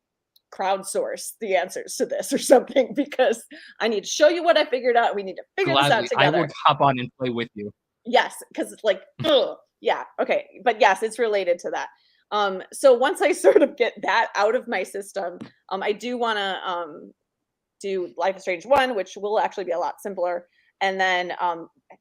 crowdsource the answers to this or something because I need to show you what I figured out. We need to figure this out Gladly, I together. would hop on and play with you. Yes, because it's like, ugh, yeah, okay. But yes, it's related to that. So once I sort of get that out of my system, I do want to do Life is Strange 1, which will actually be a lot simpler, and then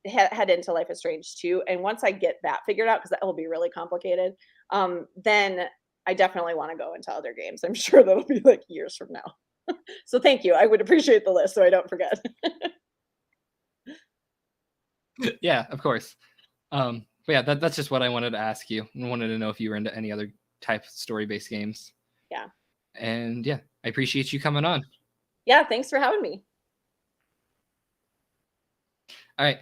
head into Life is Strange 2. And once I get that figured out, because that will be really complicated, then I definitely want to go into other games. I'm sure that'll be like years from now. So thank you. I would appreciate the list so I don't forget. Yeah, of course. But yeah, that's just what I wanted to ask you. I wanted to know if you were into any other type of story-based games. Yeah. And yeah, I appreciate you coming on. Yeah, thanks for having me. All right.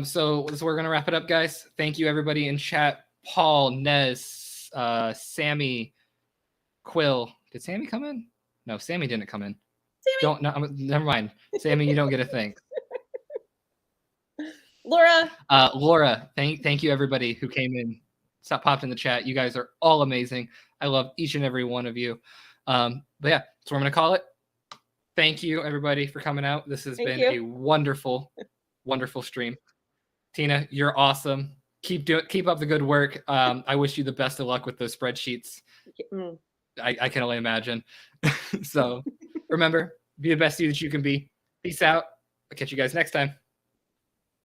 So we're gonna wrap it up, guys. Thank you everybody in chat. Paul, Nez, Sammy, Quill. Did Sammy come in? No, Sammy didn't come in. Sammy. Never mind. Sammy, you don't get a thing. Laura. Laura, thank you everybody who came in. Popped in the chat. You guys are all amazing. I love each and every one of you. But yeah, that's what I'm gonna call it. Thank you everybody for coming out. This has been a wonderful, wonderful stream. Tina, you're awesome. Keep up the good work. I wish you the best of luck with those spreadsheets. I can only imagine. So remember, be the best you that you can be. Peace out. I'll catch you guys next time.